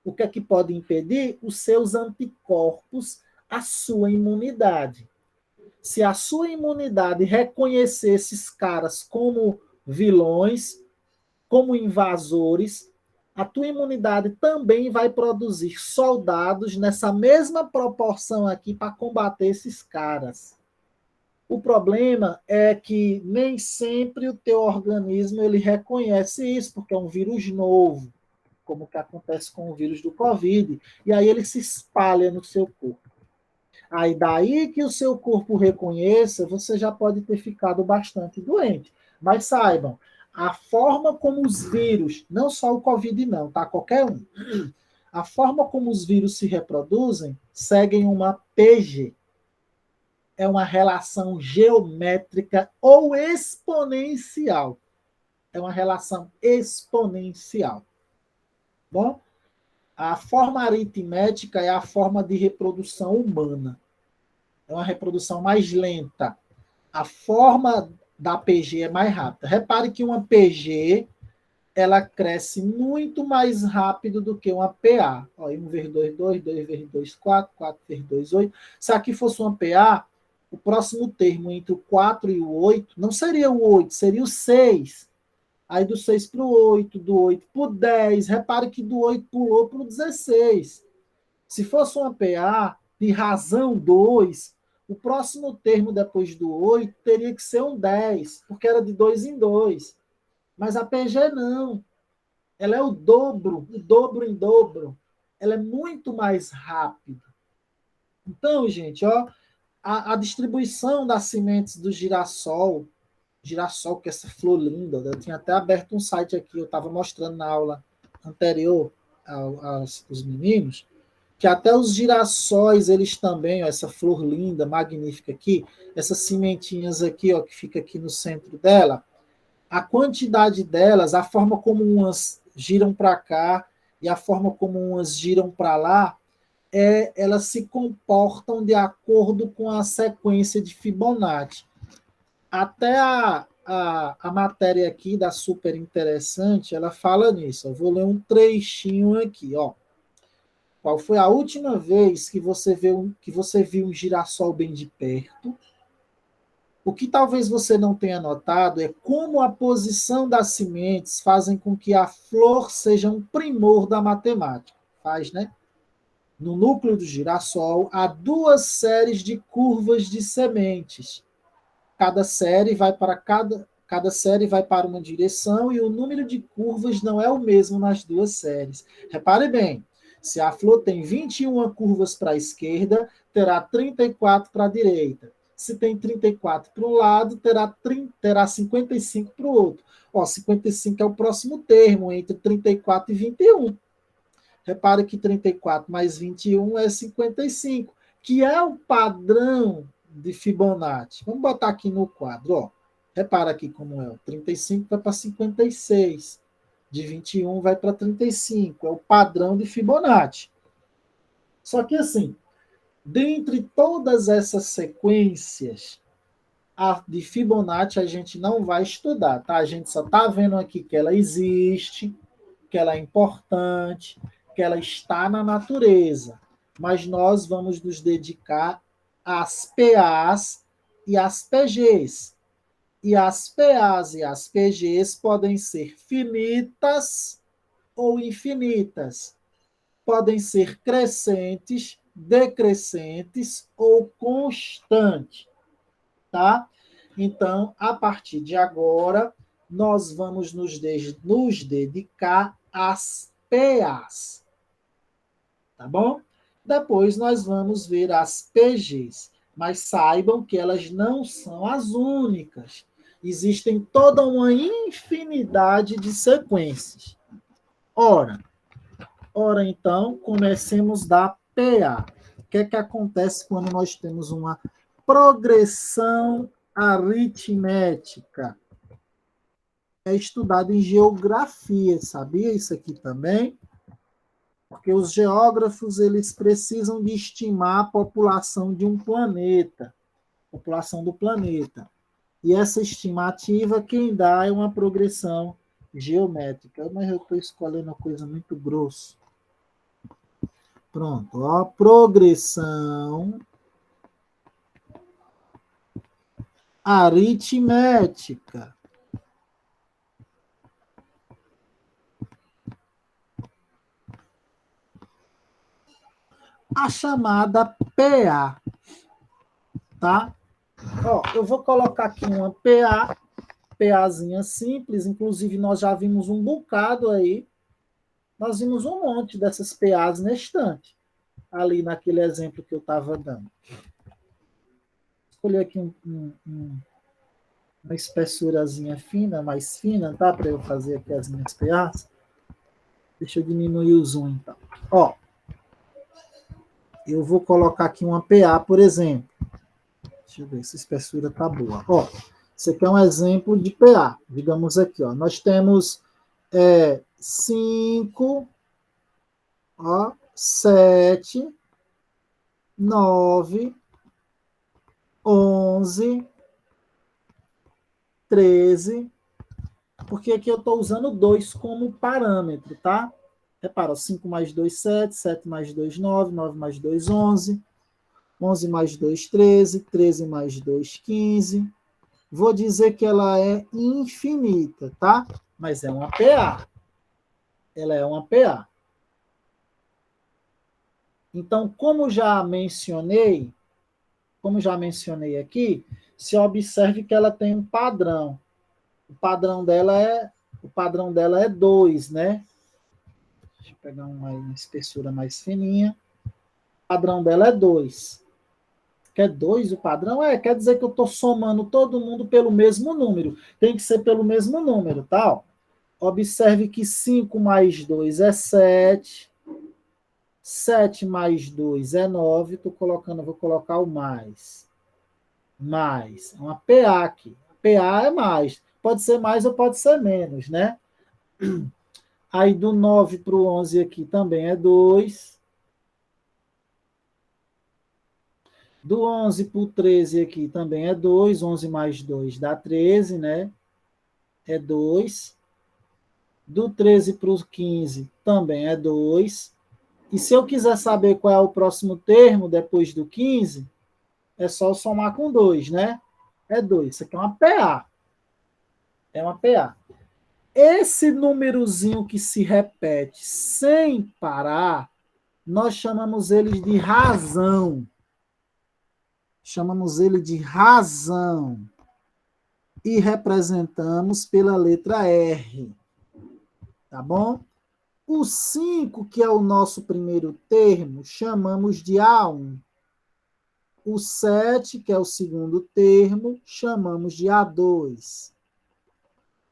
O que é que pode impedir? Os seus anticorpos, a sua imunidade. Se a sua imunidade reconhecer esses caras como vilões, como invasores, a tua imunidade também vai produzir soldados nessa mesma proporção aqui para combater esses caras. O problema é que nem sempre o teu organismo ele reconhece isso, porque é um vírus novo, como que acontece com o vírus do Covid, e aí ele se espalha no seu corpo. Aí daí que o seu corpo reconheça, você já pode ter ficado bastante doente. Mas saibam, a forma como os vírus, não só o Covid não, tá? Qualquer um. A forma como os vírus se reproduzem seguem uma PG. É uma relação geométrica ou exponencial. É uma relação exponencial. Bom, a forma aritmética é a forma de reprodução humana. É uma reprodução mais lenta. A forma da PG é mais rápida. Repare que uma PG ela cresce muito mais rápido do que uma PA. Ó, 1 vezes 2, 2, 2 vezes 2, 4, 4 vezes 2, 8. Se aqui fosse uma PA, o próximo termo entre o 4 e o 8 não seria o 8, seria o 6. Aí do 6 para o 8, do 8 para o 10. Repare que do 8 pulou para o 16. Se fosse uma PA de razão 2, o próximo termo depois do 8 teria que ser um 10, porque era de 2 em 2. Mas a PG não. Ela é o dobro em dobro. Ela é muito mais rápida. Então, gente, ó, a distribuição das sementes do girassol, que é essa flor linda, eu tinha até aberto um site aqui, eu estava mostrando na aula anterior aos meninos, que até os girassóis, eles também, ó, essa flor linda, magnífica aqui, essas sementinhas aqui, ó, que fica aqui no centro dela, a quantidade delas, a forma como umas giram para cá e a forma como umas giram para lá, elas se comportam de acordo com a sequência de Fibonacci. Até a matéria aqui da Super Interessante, ela fala nisso. Eu vou ler um trechinho aqui, ó. Qual foi a última vez que você viu um girassol bem de perto? O que talvez você não tenha notado é como a posição das sementes fazem com que a flor seja um primor da matemática. Faz, né? No núcleo do girassol, há 2 séries de curvas de sementes. Cada série vai para uma direção e o número de curvas não é o mesmo nas 2 séries. Repare bem, se a flor tem 21 curvas para a esquerda, terá 34 para a direita. Se tem 34 para um lado, terá 55 para o outro. Ó, 55 é o próximo termo, entre 34 e 21. Repare que 34 mais 21 é 55, que é o padrão de Fibonacci. Vamos botar aqui no quadro. Ó. Repara aqui como é. 35 vai para 56. De 21 vai para 35. É o padrão de Fibonacci. Só que assim, dentre todas essas sequências, a de Fibonacci a gente não vai estudar, tá? A gente só está vendo aqui que ela existe, que ela é importante, que ela está na natureza. Mas nós vamos nos dedicar às PAs e às PGs. E as PAs e as PGs podem ser finitas ou infinitas. Podem ser crescentes, decrescentes ou constantes, tá? Então, a partir de agora, nós vamos nos dedicar às PAs, tá bom? Depois nós vamos ver as PGs, mas saibam que elas não são as únicas. Existem toda uma infinidade de sequências. Ora então, comecemos da PA. O que é que acontece quando nós temos uma progressão aritmética? É estudado em geografia, sabia isso aqui também? Porque os geógrafos eles precisam de estimar a população de um planeta, população do planeta. E essa estimativa, quem dá é uma progressão geométrica. Mas eu estou escolhendo uma coisa muito grossa. Pronto, ó, progressão aritmética. A chamada PA, tá? Ó, eu vou colocar aqui uma PAzinha simples, inclusive nós já vimos um bocado aí, nós vimos um monte dessas PAs na estante, ali naquele exemplo que eu estava dando. Escolhi aqui uma espessurazinha fina, mais fina, tá? Para eu fazer aqui as minhas PAs. Deixa eu diminuir o zoom, então. Ó, eu vou colocar aqui uma PA, por exemplo. Deixa eu ver se a espessura tá boa. Ó, esse aqui é um exemplo de PA. Digamos aqui, ó, nós temos 5, 7, 9, 11, 13, porque aqui eu estou usando 2 como parâmetro, tá? Repara, 5 mais 2, 7, 7 mais 2, 9, 9 mais 2, 11, 11 mais 2, 13, 13 mais 2, 15. Vou dizer que ela é infinita, tá? Mas é uma PA. Ela é uma PA. Então, como já mencionei aqui, se observe que ela tem um padrão. O padrão dela é 2, né? Deixa eu pegar uma espessura mais fininha. O padrão dela é 2. Quer 2 o padrão? Quer dizer que eu estou somando todo mundo pelo mesmo número. Tem que ser pelo mesmo número, tá? Observe que 5 mais 2 é 7. 7 mais 2 é 9. Vou colocar o mais. Mais. É uma PA aqui. PA é mais. Pode ser mais ou pode ser menos, né? Aí do 9 para o 11 aqui também é 2. Do 11 para o 13 aqui também é 2. 11 mais 2 dá 13, né? É 2. Do 13 para o 15 também é 2. E se eu quiser saber qual é o próximo termo depois do 15, é só somar com 2, né? É 2. Isso aqui é uma PA. É uma PA. Esse númerozinho que se repete sem parar, nós chamamos ele de razão. Chamamos ele de razão. E representamos pela letra R. Tá bom? O 5, que é o nosso primeiro termo, chamamos de A1. O 7, que é o segundo termo, chamamos de A2.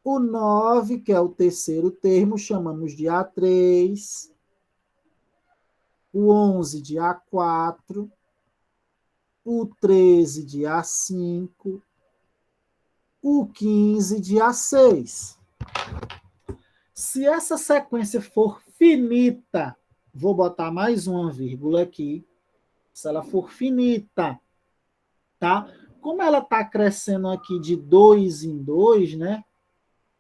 O 9, que é o terceiro termo, chamamos de A3. O 11 de A4. O 13 de A5. O 15 de A6. Se essa sequência for finita, vou botar mais uma vírgula aqui. Se ela for finita, tá? Como ela está crescendo aqui de 2 em 2, né?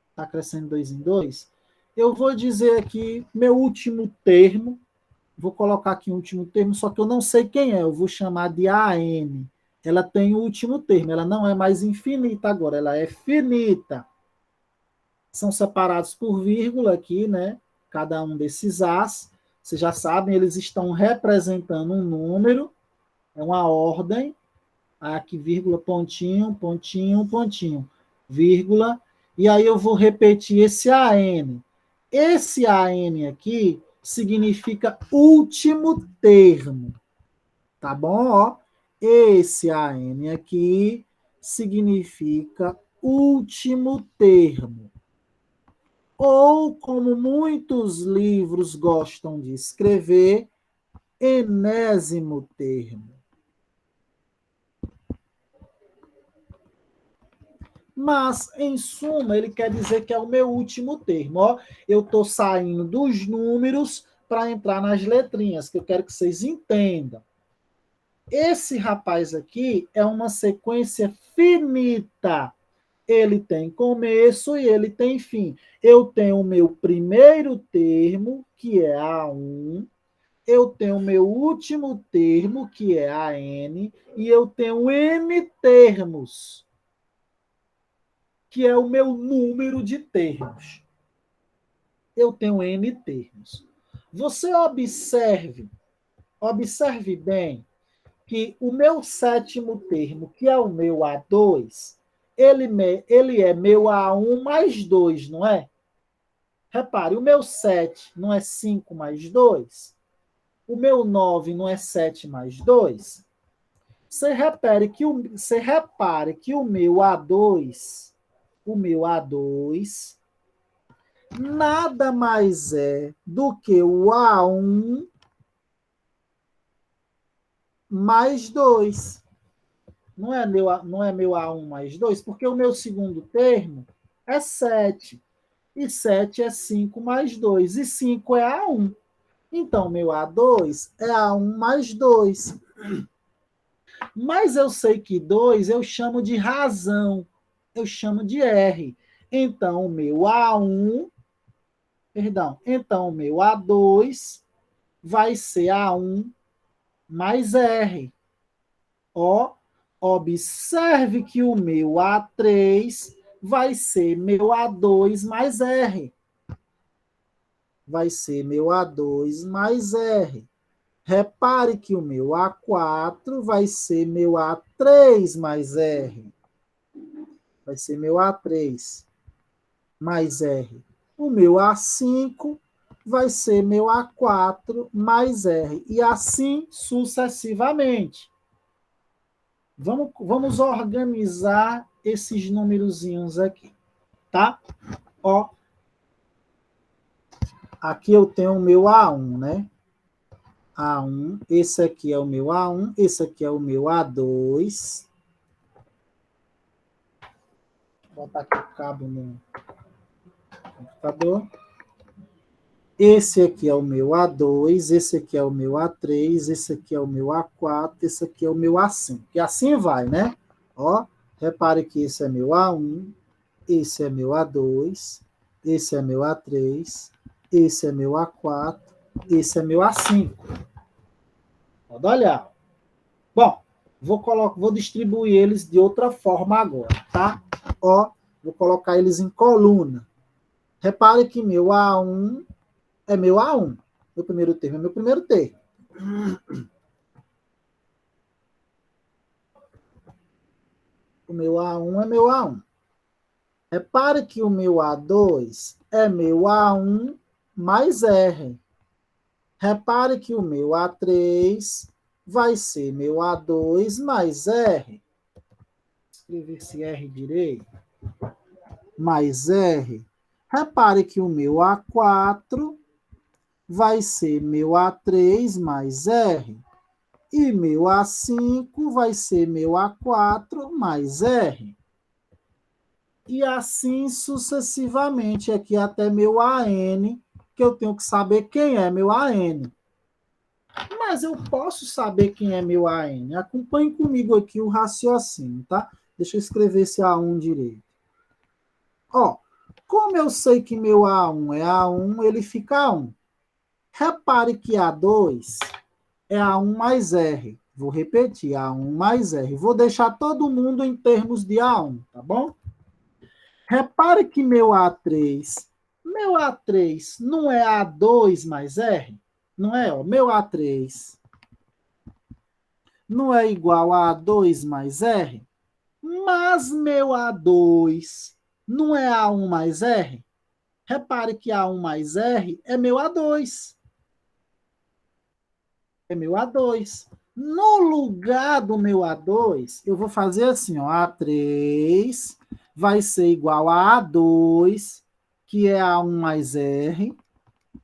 Está crescendo 2 em 2. Eu vou dizer aqui meu último termo. Vou colocar aqui o último termo, só que eu não sei quem é. Eu vou chamar de AN. Ela tem o último termo. Ela não é mais infinita agora. Ela é finita. São separados por vírgula aqui, né? Cada um desses As. Vocês já sabem, eles estão representando um número. É uma ordem. Aqui, vírgula, pontinho, pontinho, pontinho. Vírgula. E aí eu vou repetir esse AN. Esse AN aqui significa último termo. Tá bom? Ó, esse AN aqui significa último termo. Ou, como muitos livros gostam de escrever, enésimo termo. Mas, em suma, ele quer dizer que é o meu último termo. Ó, eu estou saindo dos números para entrar nas letrinhas, que eu quero que vocês entendam. Esse rapaz aqui é uma sequência finita. ele tem começo e ele tem fim. Eu tenho o meu primeiro termo, que é A1, eu tenho o meu último termo, que é a N, e eu tenho N termos, que é o meu número de termos. Eu tenho N termos. Você observe bem que o meu sétimo termo, que é o meu A2, ele é meu A1 mais 2, não é? Repare, o meu 7 não é 5 mais 2? O meu 9 não é 7 mais 2? Você repare que o meu A2 nada mais é do que o A1 mais 2. Não é meu A1 mais 2, porque o meu segundo termo é 7. E 7 é 5 mais 2. E 5 é A1. Então, meu A2 é A1 mais 2. Mas eu sei que 2 eu chamo de razão. Eu chamo de R. Então, o meu A1, então o meu A2 vai ser A1 mais R. Ó, observe que o meu A3 vai ser meu A2 mais R. Vai ser meu A2 mais R. Repare que o meu A4 vai ser meu A3 mais R. Vai ser meu A3 mais R. O meu A5 vai ser meu A4 mais R. E assim sucessivamente. Vamos organizar esses númerozinhos aqui, tá? Ó, aqui eu tenho o meu A1, né? A1, esse aqui é o meu A1, esse aqui é o meu A2. Vou botar aqui o cabo no computador. Esse aqui é o meu A2, esse aqui é o meu A3, esse aqui é o meu A4, esse aqui é o meu A5. E assim vai, né? Ó, repare que esse é meu A1, esse é meu A2, esse é meu A3, esse é meu A4, esse é meu A5. Pode olhar. Bom, vou distribuir eles de outra forma agora, tá? Ó, vou colocar eles em coluna. Repare que meu A1 é meu A1. Meu primeiro termo é meu primeiro termo. O meu A1 é meu A1. Repare que o meu A2 é meu A1 mais R. Repare que o meu A3 vai ser meu A2 mais R. Escrever esse R direito. Mais R. Repare que o meu A4 vai ser meu A3 mais R. E meu A5 vai ser meu A4 mais R. E assim sucessivamente, aqui até meu AN, que eu tenho que saber quem é meu AN. Mas eu posso saber quem é meu AN. Acompanhe comigo aqui o raciocínio, tá? Deixa eu escrever esse A1 direito. Ó, como eu sei que meu A1 é A1, ele fica A1. Repare que A2 é A1 mais R. Vou repetir, A1 mais R. Vou deixar todo mundo em termos de A1, tá bom? Repare que meu A3 não é A2 mais R? Não é? Ó, meu A3 não é igual a A2 mais R? Mas meu A2 não é A1 mais R? Repare que A1 mais R é meu A2. É meu A2. No lugar do meu A2, eu vou fazer assim, ó, A3 vai ser igual a A2, que é A1 mais R,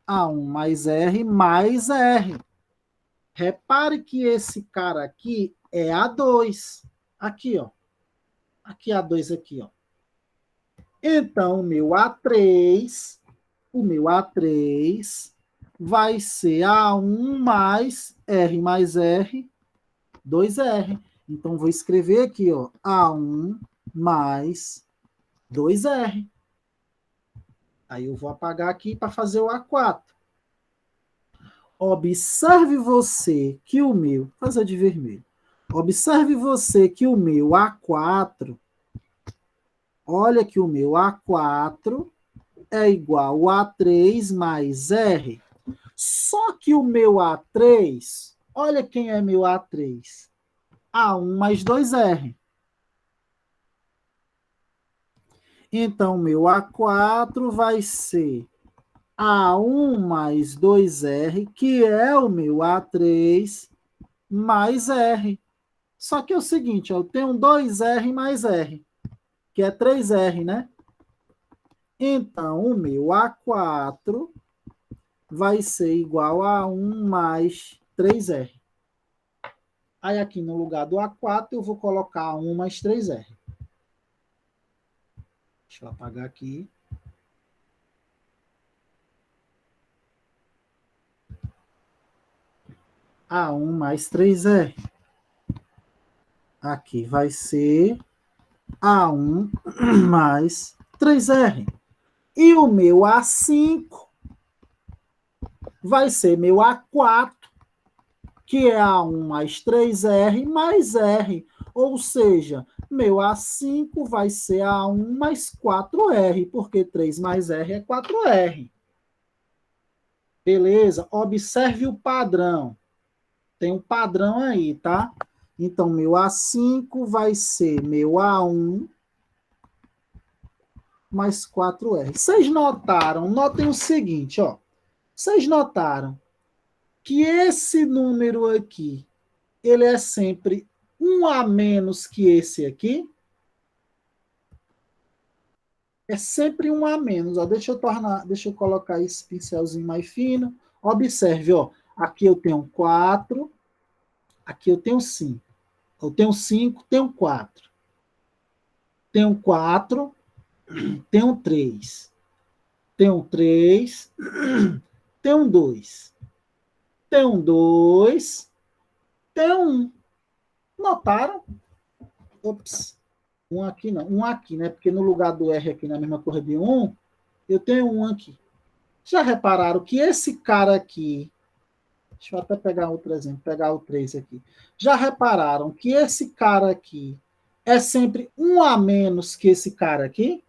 A1 mais R mais R. Repare que esse cara aqui é A2. Aqui, ó. Aqui A2 aqui, ó. Então, o meu A3 vai ser A1 mais R, 2R. Então, vou escrever aqui, ó, A1 mais 2R. Aí eu vou apagar aqui para fazer o A4. Observe você que o meu... Vou fazer de vermelho. Observe você que o meu A4... Olha que o meu A4 é igual a 3 mais R. Só que o meu A3... Olha quem é meu A3. A1 mais 2R. Então, meu A4 vai ser A1 mais 2R, que é o meu A3 mais R. Só que é o seguinte, ó, eu tenho 2R mais R, que é 3R, né? Então, o meu A4 vai ser igual a 1 mais 3R. Aí, aqui no lugar do A4, eu vou colocar 1 mais 3R. Deixa eu apagar aqui. A1 mais 3R. Aqui vai ser A1 mais 3R. E o meu A5 vai ser meu A4, que é A1 mais 3R mais R. Ou seja, meu A5 vai ser A1 mais 4R, porque 3 mais R é 4R. Beleza? Observe o padrão. Tem um padrão aí, tá? Então, meu A5 vai ser meu A1 mais 4R. Vocês notaram? Notem o seguinte, ó. Vocês notaram que esse número aqui, ele é sempre um a menos que esse aqui? É sempre um a menos. Ó. Deixa eu colocar esse pincelzinho mais fino. Observe, ó. Aqui eu tenho 4, aqui eu tenho 5. Eu tenho 5, tenho 4. Tenho 4, tenho 3. Tenho 3, tenho 2. Tenho 2, tenho 1. Notaram? Ops. Um aqui não. Um aqui, né? Porque no lugar do R aqui na mesma cor de 1, eu tenho um aqui. Já repararam que esse cara aqui... Deixa eu até pegar outro exemplo. Pegar o 3 aqui. Já repararam que esse cara aqui é sempre um a menos que esse cara aqui?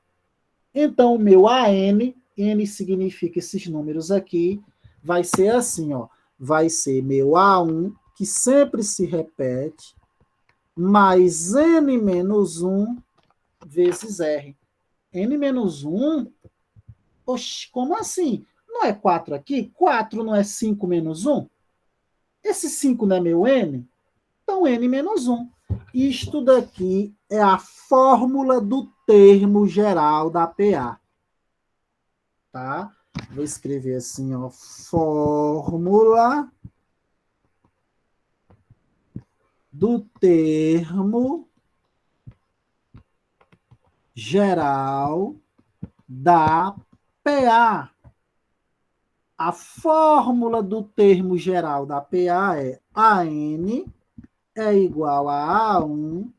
Então, o meu AN, N significa esses números aqui, vai ser assim, ó. Vai ser meu A1, que sempre se repete, mais N menos 1 vezes R. N menos 1? Oxe, como assim? Não é 4 aqui? 4 não é 5 menos 1? Esse 5 não é meu N? Então, N menos 1. Isto daqui é a fórmula do termo geral da PA. Tá? Vou escrever assim, ó, fórmula do termo geral da PA. A fórmula do termo geral da PA é AN é igual a A1.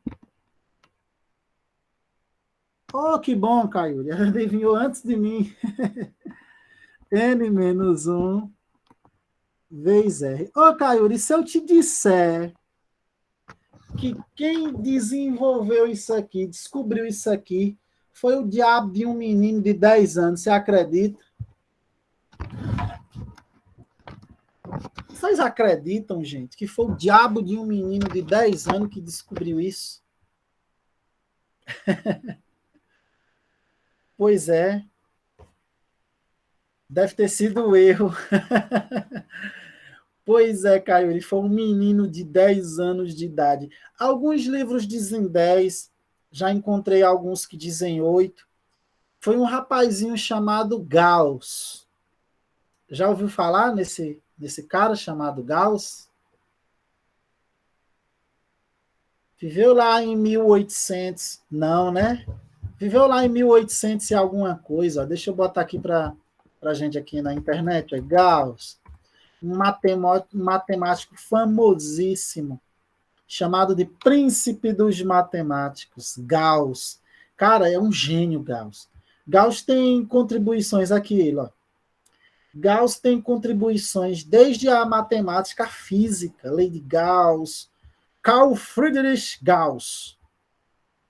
Oh, que bom, Caio. Ela adivinhou antes de mim. N menos 1 vezes R. Ô, Caio, e se eu te disser que quem desenvolveu isso aqui, descobriu isso aqui, foi o diabo de um menino de 10 anos, você acredita? Vocês acreditam, gente, que foi o diabo de um menino de 10 anos que descobriu isso? Pois é. Deve ter sido o erro. Pois é, Caio, ele foi um menino de 10 anos de idade. Alguns livros dizem 10, já encontrei alguns que dizem 8. Foi um rapazinho chamado Gauss. Já ouviu falar nesse cara chamado Gauss? Viveu lá em 1800, não, né? Viveu lá em 1800 e alguma coisa. Deixa eu botar aqui para a gente aqui na internet. É Gauss, um matemático famosíssimo, chamado de Príncipe dos Matemáticos, Gauss. Cara, é um gênio, Gauss. Gauss tem contribuições aqui, ó. Gauss tem contribuições desde a matemática à física, lei de Gauss, Carl Friedrich Gauss,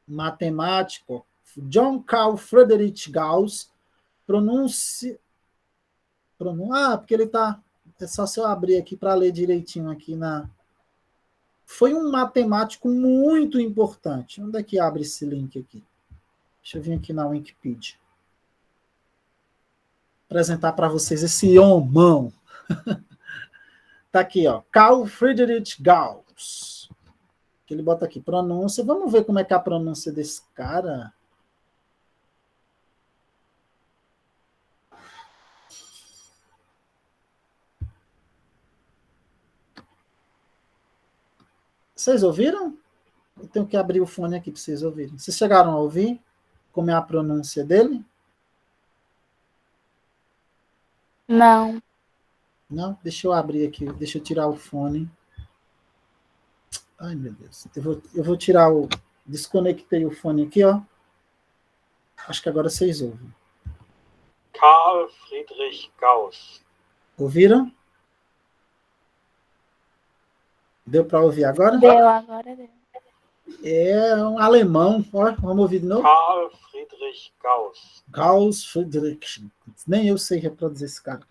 matemático, John Carl Friedrich Gauss, porque ele tá, é só se eu abrir aqui para ler direitinho aqui na... Foi um matemático muito importante. Onde é que abre esse link aqui? Deixa eu vir aqui na Wikipedia. Apresentar para vocês esse homão. Tá aqui, ó. Carl Friedrich Gauss. Que ele bota aqui, pronúncia. Vamos ver como é que é a pronúncia desse cara. Vocês ouviram? Eu tenho que abrir o fone aqui para vocês ouvirem. Vocês chegaram a ouvir como é a pronúncia dele? Não. Não? Deixa eu abrir aqui. Deixa eu tirar o fone. Ai, meu Deus. Eu vou tirar o... Desconectei o fone aqui, ó. Acho que agora vocês ouvem. Carl Friedrich Gauss. Ouviram? Deu para ouvir agora? Deu, agora deu. É um alemão. Ó, vamos ouvir de novo? Carl Friedrich Gauss. Gauss Friedrich. Nem eu sei reproduzir esse cara.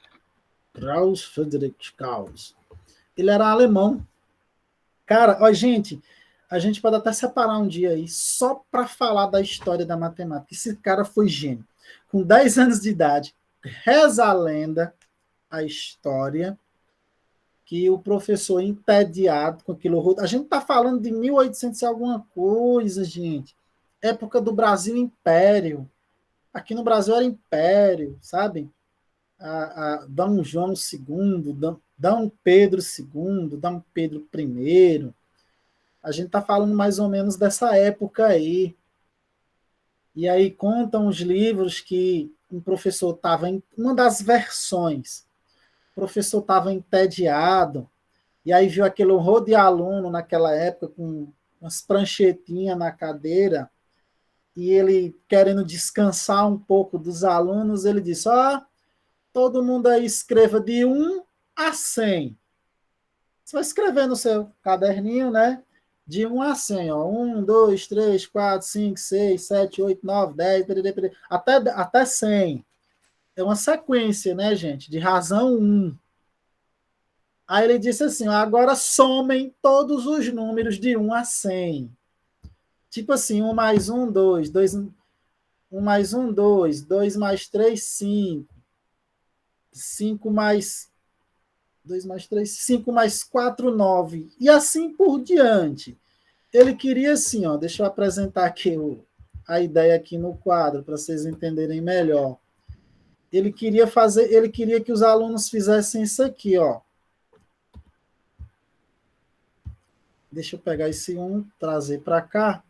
Gauss Friedrich Gauss. Ele era alemão. Cara, ó, gente, a gente pode até separar um dia aí só para falar da história da matemática. Esse cara foi gênio. Com 10 anos de idade, reza a lenda, a história, que o professor entediado com aquilo... A gente está falando de 1800 e alguma coisa, gente. Época do Brasil Império. Aqui no Brasil era Império, sabe? Dom João II, Dom Pedro II, Dom Pedro I. A gente está falando mais ou menos dessa época aí. E aí contam os livros que um professor estava em uma das versões. O professor estava entediado, e aí viu aquele horror de aluno naquela época com umas pranchetinhas na cadeira, e ele querendo descansar um pouco dos alunos, ele disse, todo mundo aí escreva de 1 a 100. Você vai escrever no seu caderninho, né? De 1 a 100, ó. 1, 2, 3, 4, 5, 6, 7, 8, 9, 10, até 100. É uma sequência, né, gente? De razão 1. Aí ele disse assim, agora somem todos os números de 1 a 100. Tipo assim, 1 mais 1, 2, 1 mais 1, 2, 2 mais 3, 5. 5 mais 2 mais 3, 5 mais 4, 9. E assim por diante. Ele queria assim, ó, deixa eu apresentar aqui a ideia aqui no quadro, para vocês entenderem melhor. Ele queria que os alunos fizessem isso aqui, ó. Deixa eu pegar esse 1, trazer para cá.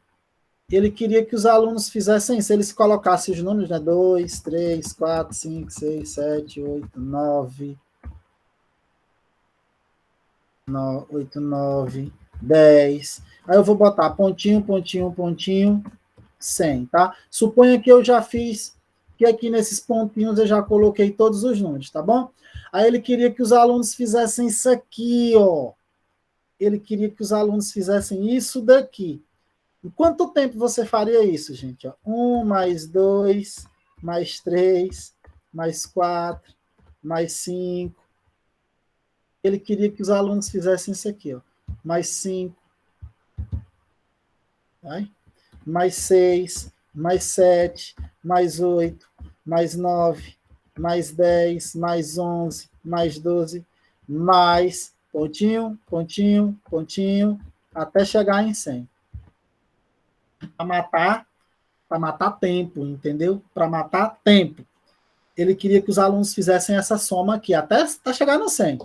Ele queria que os alunos fizessem isso. Eles colocassem os números, né? 2, 3, 4, 5, 6, 7, 8, 9... 8, 9, 10. Aí eu vou botar pontinho, pontinho, pontinho, 100, tá? Suponha que eu já fiz, que aqui nesses pontinhos eu já coloquei todos os números, tá bom? Aí ele queria que os alunos fizessem isso aqui, ó. Ele queria que os alunos fizessem isso daqui. Em quanto tempo você faria isso, gente? Ó, 1 mais 2, mais 3, mais 4, mais 5. Ele queria que os alunos fizessem isso aqui, ó. Mais 5, vai? Mais 6, mais 7, mais 8, mais 9, mais 10, mais 11, mais 12, mais pontinho, pontinho, pontinho, até chegar em 100. Para matar tempo, entendeu? Para matar tempo. Ele queria que os alunos fizessem essa soma aqui, até chegar no 100.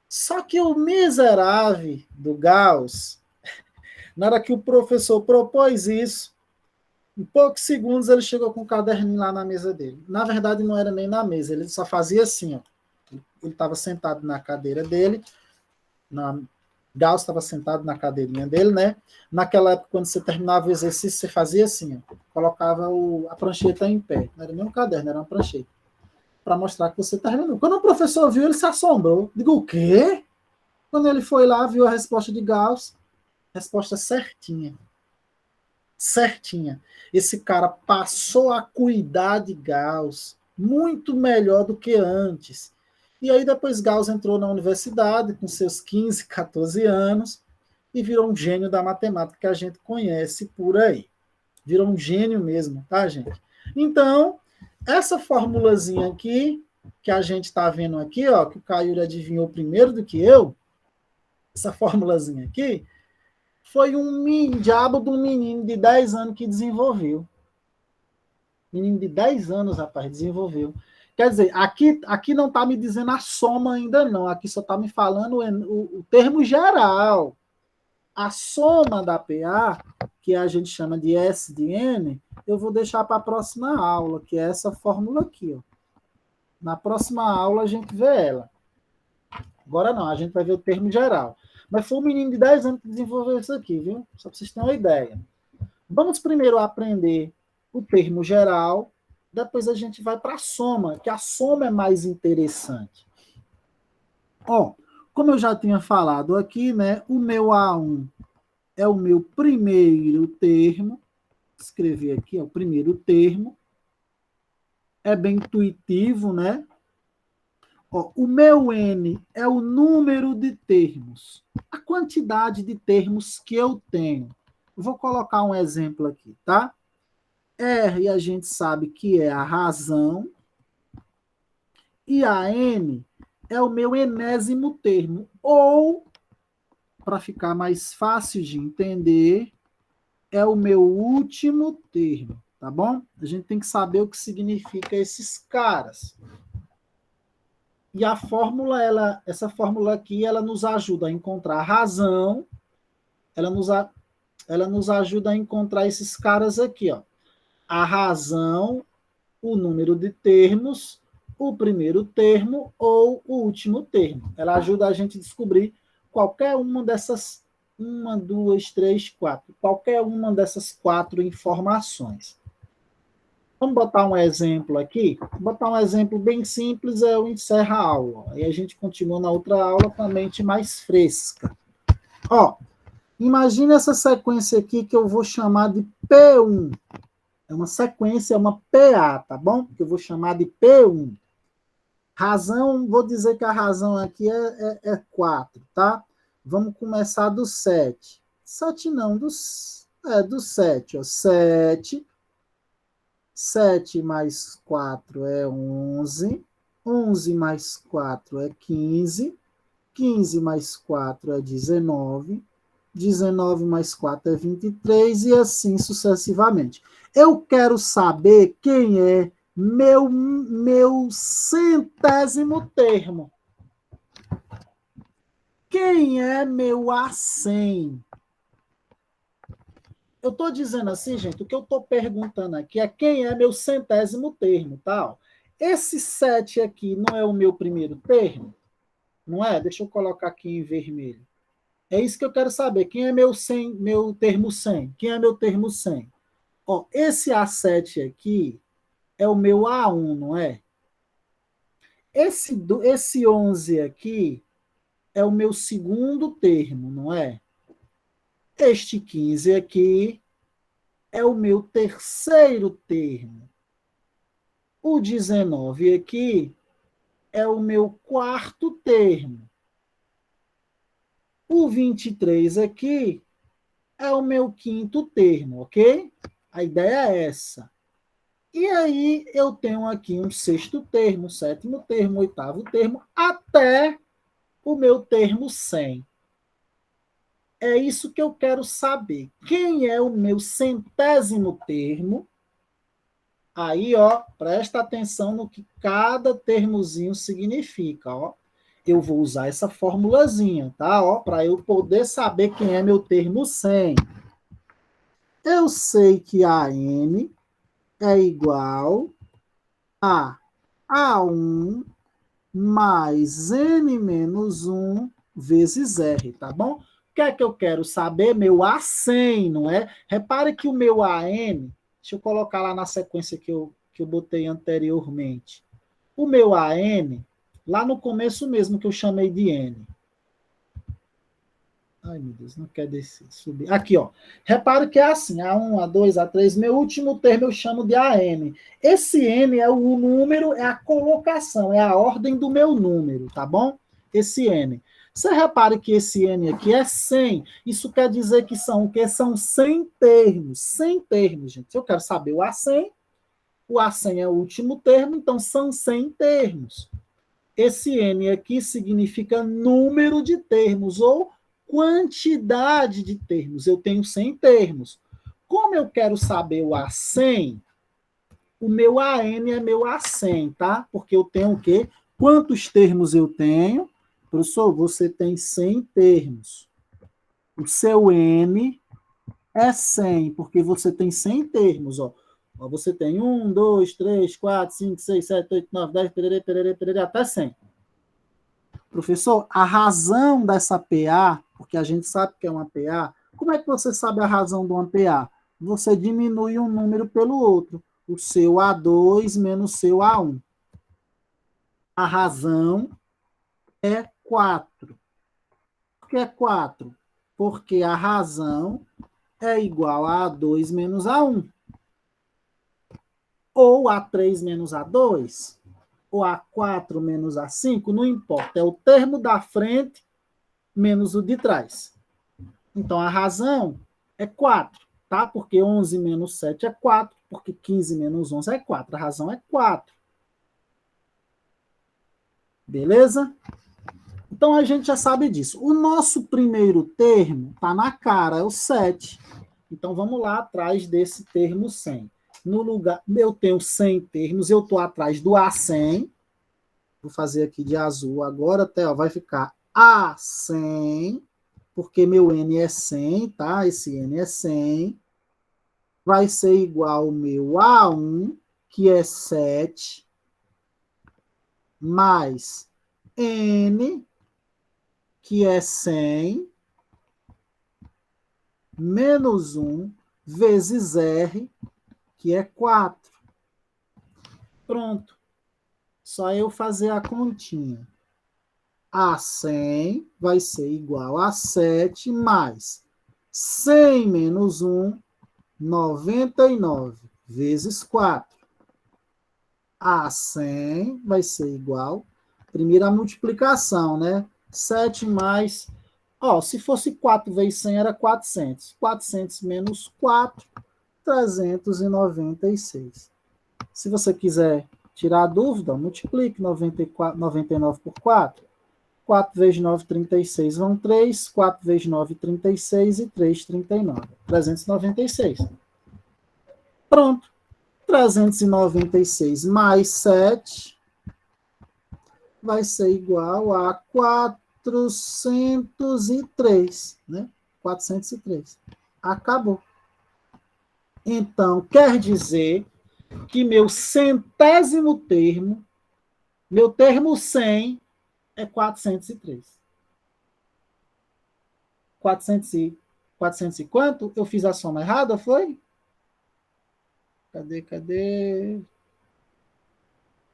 Só que o miserável do Gauss, na hora que o professor propôs isso, em poucos segundos ele chegou com o caderninho lá na mesa dele. Na verdade, não era nem na mesa, ele só fazia assim, ó. Ele estava sentado na cadeira dele, Gauss estava sentado na cadeirinha dele, né? Naquela época, quando você terminava o exercício, você fazia assim, ó, colocava a prancheta em pé. Não era nem um caderno, era uma prancheta. Para mostrar que você terminou. Quando o professor viu, ele se assombrou. Digo, o quê? Quando ele foi lá, viu a resposta de Gauss, resposta certinha. Certinha. Esse cara passou a cuidar de Gauss muito melhor do que antes. E aí depois Gauss entrou na universidade com seus 15, 14 anos e virou um gênio da matemática que a gente conhece por aí. Virou um gênio mesmo, tá, gente? Então, essa formulazinha aqui, que a gente está vendo aqui, ó, que o Caio adivinhou primeiro do que eu, essa formulazinha aqui, foi um diabo de um menino de 10 anos que desenvolveu. Menino de 10 anos, rapaz, desenvolveu. Quer dizer, aqui não está me dizendo a soma ainda não, aqui só está me falando o termo geral. A soma da PA, que a gente chama de S de N, eu vou deixar para a próxima aula, que é essa fórmula aqui. Ó. Na próxima aula a gente vê ela. Agora não, a gente vai ver o termo geral. Mas foi um menino de 10 anos que desenvolveu isso aqui, viu? Só para vocês terem uma ideia. Vamos primeiro aprender o termo geral, depois a gente vai para a soma, que a soma é mais interessante. Ó, como eu já tinha falado aqui, né? O meu A1 é o meu primeiro termo. Escrever aqui, é o primeiro termo. É bem intuitivo, né? Ó, o meu N é o número de termos. A quantidade de termos que eu tenho. Eu vou colocar um exemplo aqui, tá? R a gente sabe que é a razão. E a N é o meu enésimo termo. Ou, para ficar mais fácil de entender, é o meu último termo, tá bom? A gente tem que saber o que significa esses caras. E a fórmula, essa fórmula aqui, ela nos ajuda a encontrar a razão, ela nos ajuda a encontrar esses caras aqui, ó. A razão, o número de termos, o primeiro termo ou o último termo. Ela ajuda a gente a descobrir qualquer uma dessas, 1, 2, 3, 4, qualquer uma dessas 4 informações. Vamos botar um exemplo aqui? Vou botar um exemplo bem simples, eu encerro a aula. Aí a gente continua na outra aula com a mente mais fresca. Ó, imagina essa sequência aqui que eu vou chamar de P1. É uma sequência, é uma PA, tá bom? Que eu vou chamar de P1. Razão, vou dizer que a razão aqui é 4, tá? Vamos começar do 7. 7 não, do 7. Ó. 7. 7 mais 4 é 11. 11 mais 4 é 15. 15 mais 4 é 19. 19 mais 4 é 23 e assim sucessivamente. Eu quero saber quem é meu centésimo termo. Quem é meu A100? Eu estou dizendo assim, gente, o que eu estou perguntando aqui é quem é meu centésimo termo, tá? Esse 7 aqui não é o meu primeiro termo? Não é? Deixa eu colocar aqui em vermelho. É isso que eu quero saber. Quem é meu termo 100? Quem é meu termo 100? Ó, esse A7 aqui é o meu A1, não é? Esse 11 aqui é o meu segundo termo, não é? Este 15 aqui é o meu terceiro termo. O 19 aqui é o meu quarto termo. O 23 aqui é o meu quinto termo, ok? A ideia é essa. E aí eu tenho aqui um sexto termo, sétimo termo, oitavo termo, até o meu termo 100. É isso que eu quero saber. Quem é o meu centésimo termo? Aí, ó, presta atenção no que cada termozinho significa, ó. Eu vou usar essa formulazinha, tá? Ó, para eu poder saber quem é meu termo 100. Eu sei que AN é igual a A1 mais N menos 1 vezes R, tá bom? O que é que eu quero saber? Meu A100, não é? Repare que o meu AN, deixa eu colocar lá na sequência que eu botei anteriormente. O meu AN, lá no começo mesmo que eu chamei de N. Ai, meu Deus, não quer descer, subir. Aqui, ó. Repare que é assim, A1, A2, A3, meu último termo eu chamo de AN. Esse N é o número, é a colocação, é a ordem do meu número, tá bom? Esse N. Você repare que esse N aqui é 100. Isso quer dizer que são o quê? São 100 termos. 100 termos, gente. Se eu quero saber o A100 é o último termo, então são 100 termos. Esse N aqui significa número de termos, ou quantidade de termos. Eu tenho 100 termos. Como eu quero saber o A100, o meu AN é meu A100, tá? Porque eu tenho o quê? Quantos termos eu tenho? Professor, você tem 100 termos. O seu N é 100, porque você tem 100 termos, ó. Você tem 1, 2, 3, 4, 5, 6, 7, 8, 9, 10, perere, perere, perere, até 100. Professor, a razão dessa PA, porque a gente sabe que é uma PA, como é que você sabe a razão de uma PA? Você diminui um número pelo outro. O seu A2 menos o seu A1. A razão é 4. Por que é 4? Porque a razão é igual a A2 menos A1. Ou A3 menos A2. Ou A4 menos A5, não importa. É o termo da frente menos o de trás. Então, a razão é 4, tá? Porque 11 menos 7 é 4, porque 15 menos 11 é 4. A razão é 4. Beleza? Então, a gente já sabe disso. O nosso primeiro termo está na cara, é o 7. Então, vamos lá atrás desse termo 100. No lugar, eu tenho 100 termos, eu estou atrás do A100. Vou fazer aqui de azul agora, até ó, vai ficar A100, porque meu N é 100, tá? Esse N é 100. Vai ser igual ao meu A1, que é 7, mais N, que é 100, menos 1, vezes R, que é 4. Pronto. Só eu fazer a continha. A100 vai ser igual a 7 mais 100 menos 1, 99 vezes 4. A100 vai ser igual, primeira multiplicação, né? 7 mais, ó, se fosse 4 vezes 100 era 400. 400 menos 4, 396. Se você quiser tirar a dúvida, multiplique 99 por 4. 4 vezes 9, 36 vão 3. 4 vezes 9, 36 e 3, 39. 396. Pronto. 396 mais 7 vai ser igual a 403, né? 403. Acabou. Então, quer dizer que meu centésimo termo, meu termo 100, é 403. 400 e quanto? Eu fiz a soma errada, foi? Cadê?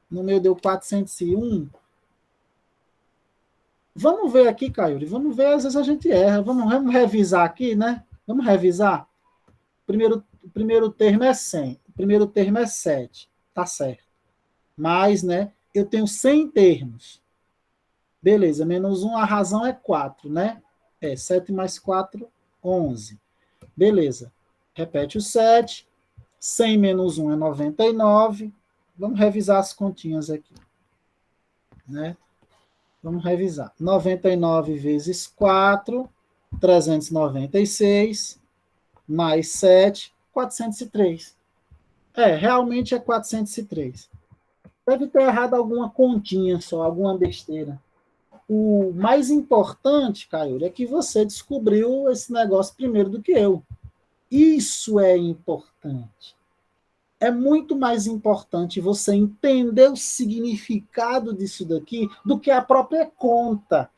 No meu deu 401. Vamos ver aqui, Caio. Vamos ver, às vezes a gente erra. Vamos revisar aqui, né? Vamos revisar. O primeiro termo é 100. O primeiro termo é 7. Tá certo. Mas, né? Eu tenho 100 termos. Beleza, menos 1, a razão é 4, né? 7 mais 4, 11. Beleza. Repete o 7. 100 menos 1 é 99. Vamos revisar as continhas aqui. Né? Vamos revisar. 99 vezes 4, 396, mais 7, 403. Realmente é 403. Deve ter errado alguma continha só, alguma besteira. O mais importante, Caio, é que você descobriu esse negócio primeiro do que eu. Isso é importante. É muito mais importante você entender o significado disso daqui do que a própria conta.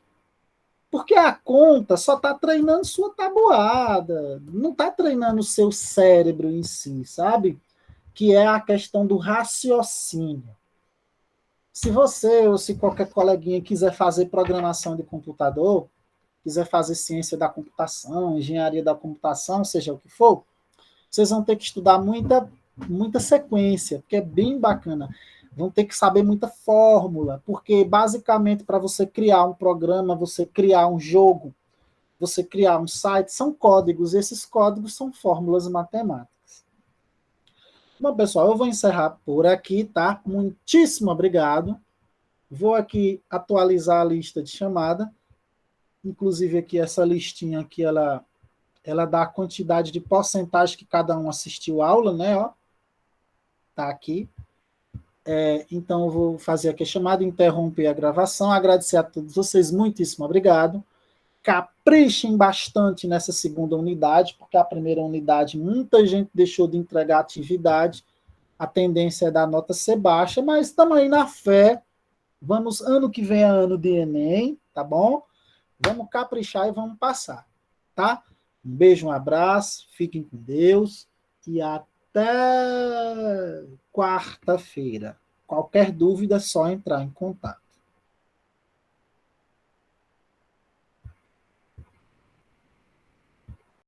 Porque a conta só está treinando sua tabuada, não está treinando o seu cérebro em si, sabe? Que é a questão do raciocínio. Se você ou se qualquer coleguinha quiser fazer programação de computador, quiser fazer ciência da computação, engenharia da computação, seja o que for, vocês vão ter que estudar muita sequência, porque é bem bacana. Vão ter que saber muita fórmula, porque basicamente para você criar um programa, você criar um jogo, você criar um site, são códigos, e esses códigos são fórmulas matemáticas. Bom, pessoal, eu vou encerrar por aqui, tá? Muitíssimo obrigado. Vou aqui atualizar a lista de chamada. Inclusive aqui essa listinha aqui, ela dá a quantidade de porcentagem que cada um assistiu a aula, né? Ó, tá aqui. Então eu vou fazer aqui a chamada, interromper a gravação, agradecer a todos vocês, muitíssimo obrigado. Caprichem bastante nessa segunda unidade, porque a primeira unidade muita gente deixou de entregar atividade, a tendência é da nota ser baixa, mas estamos aí na fé, vamos, ano que vem é ano de Enem, tá bom? Vamos caprichar e vamos passar, tá? Um beijo, um abraço, fiquem com Deus e até quarta-feira. Qualquer dúvida é só entrar em contato.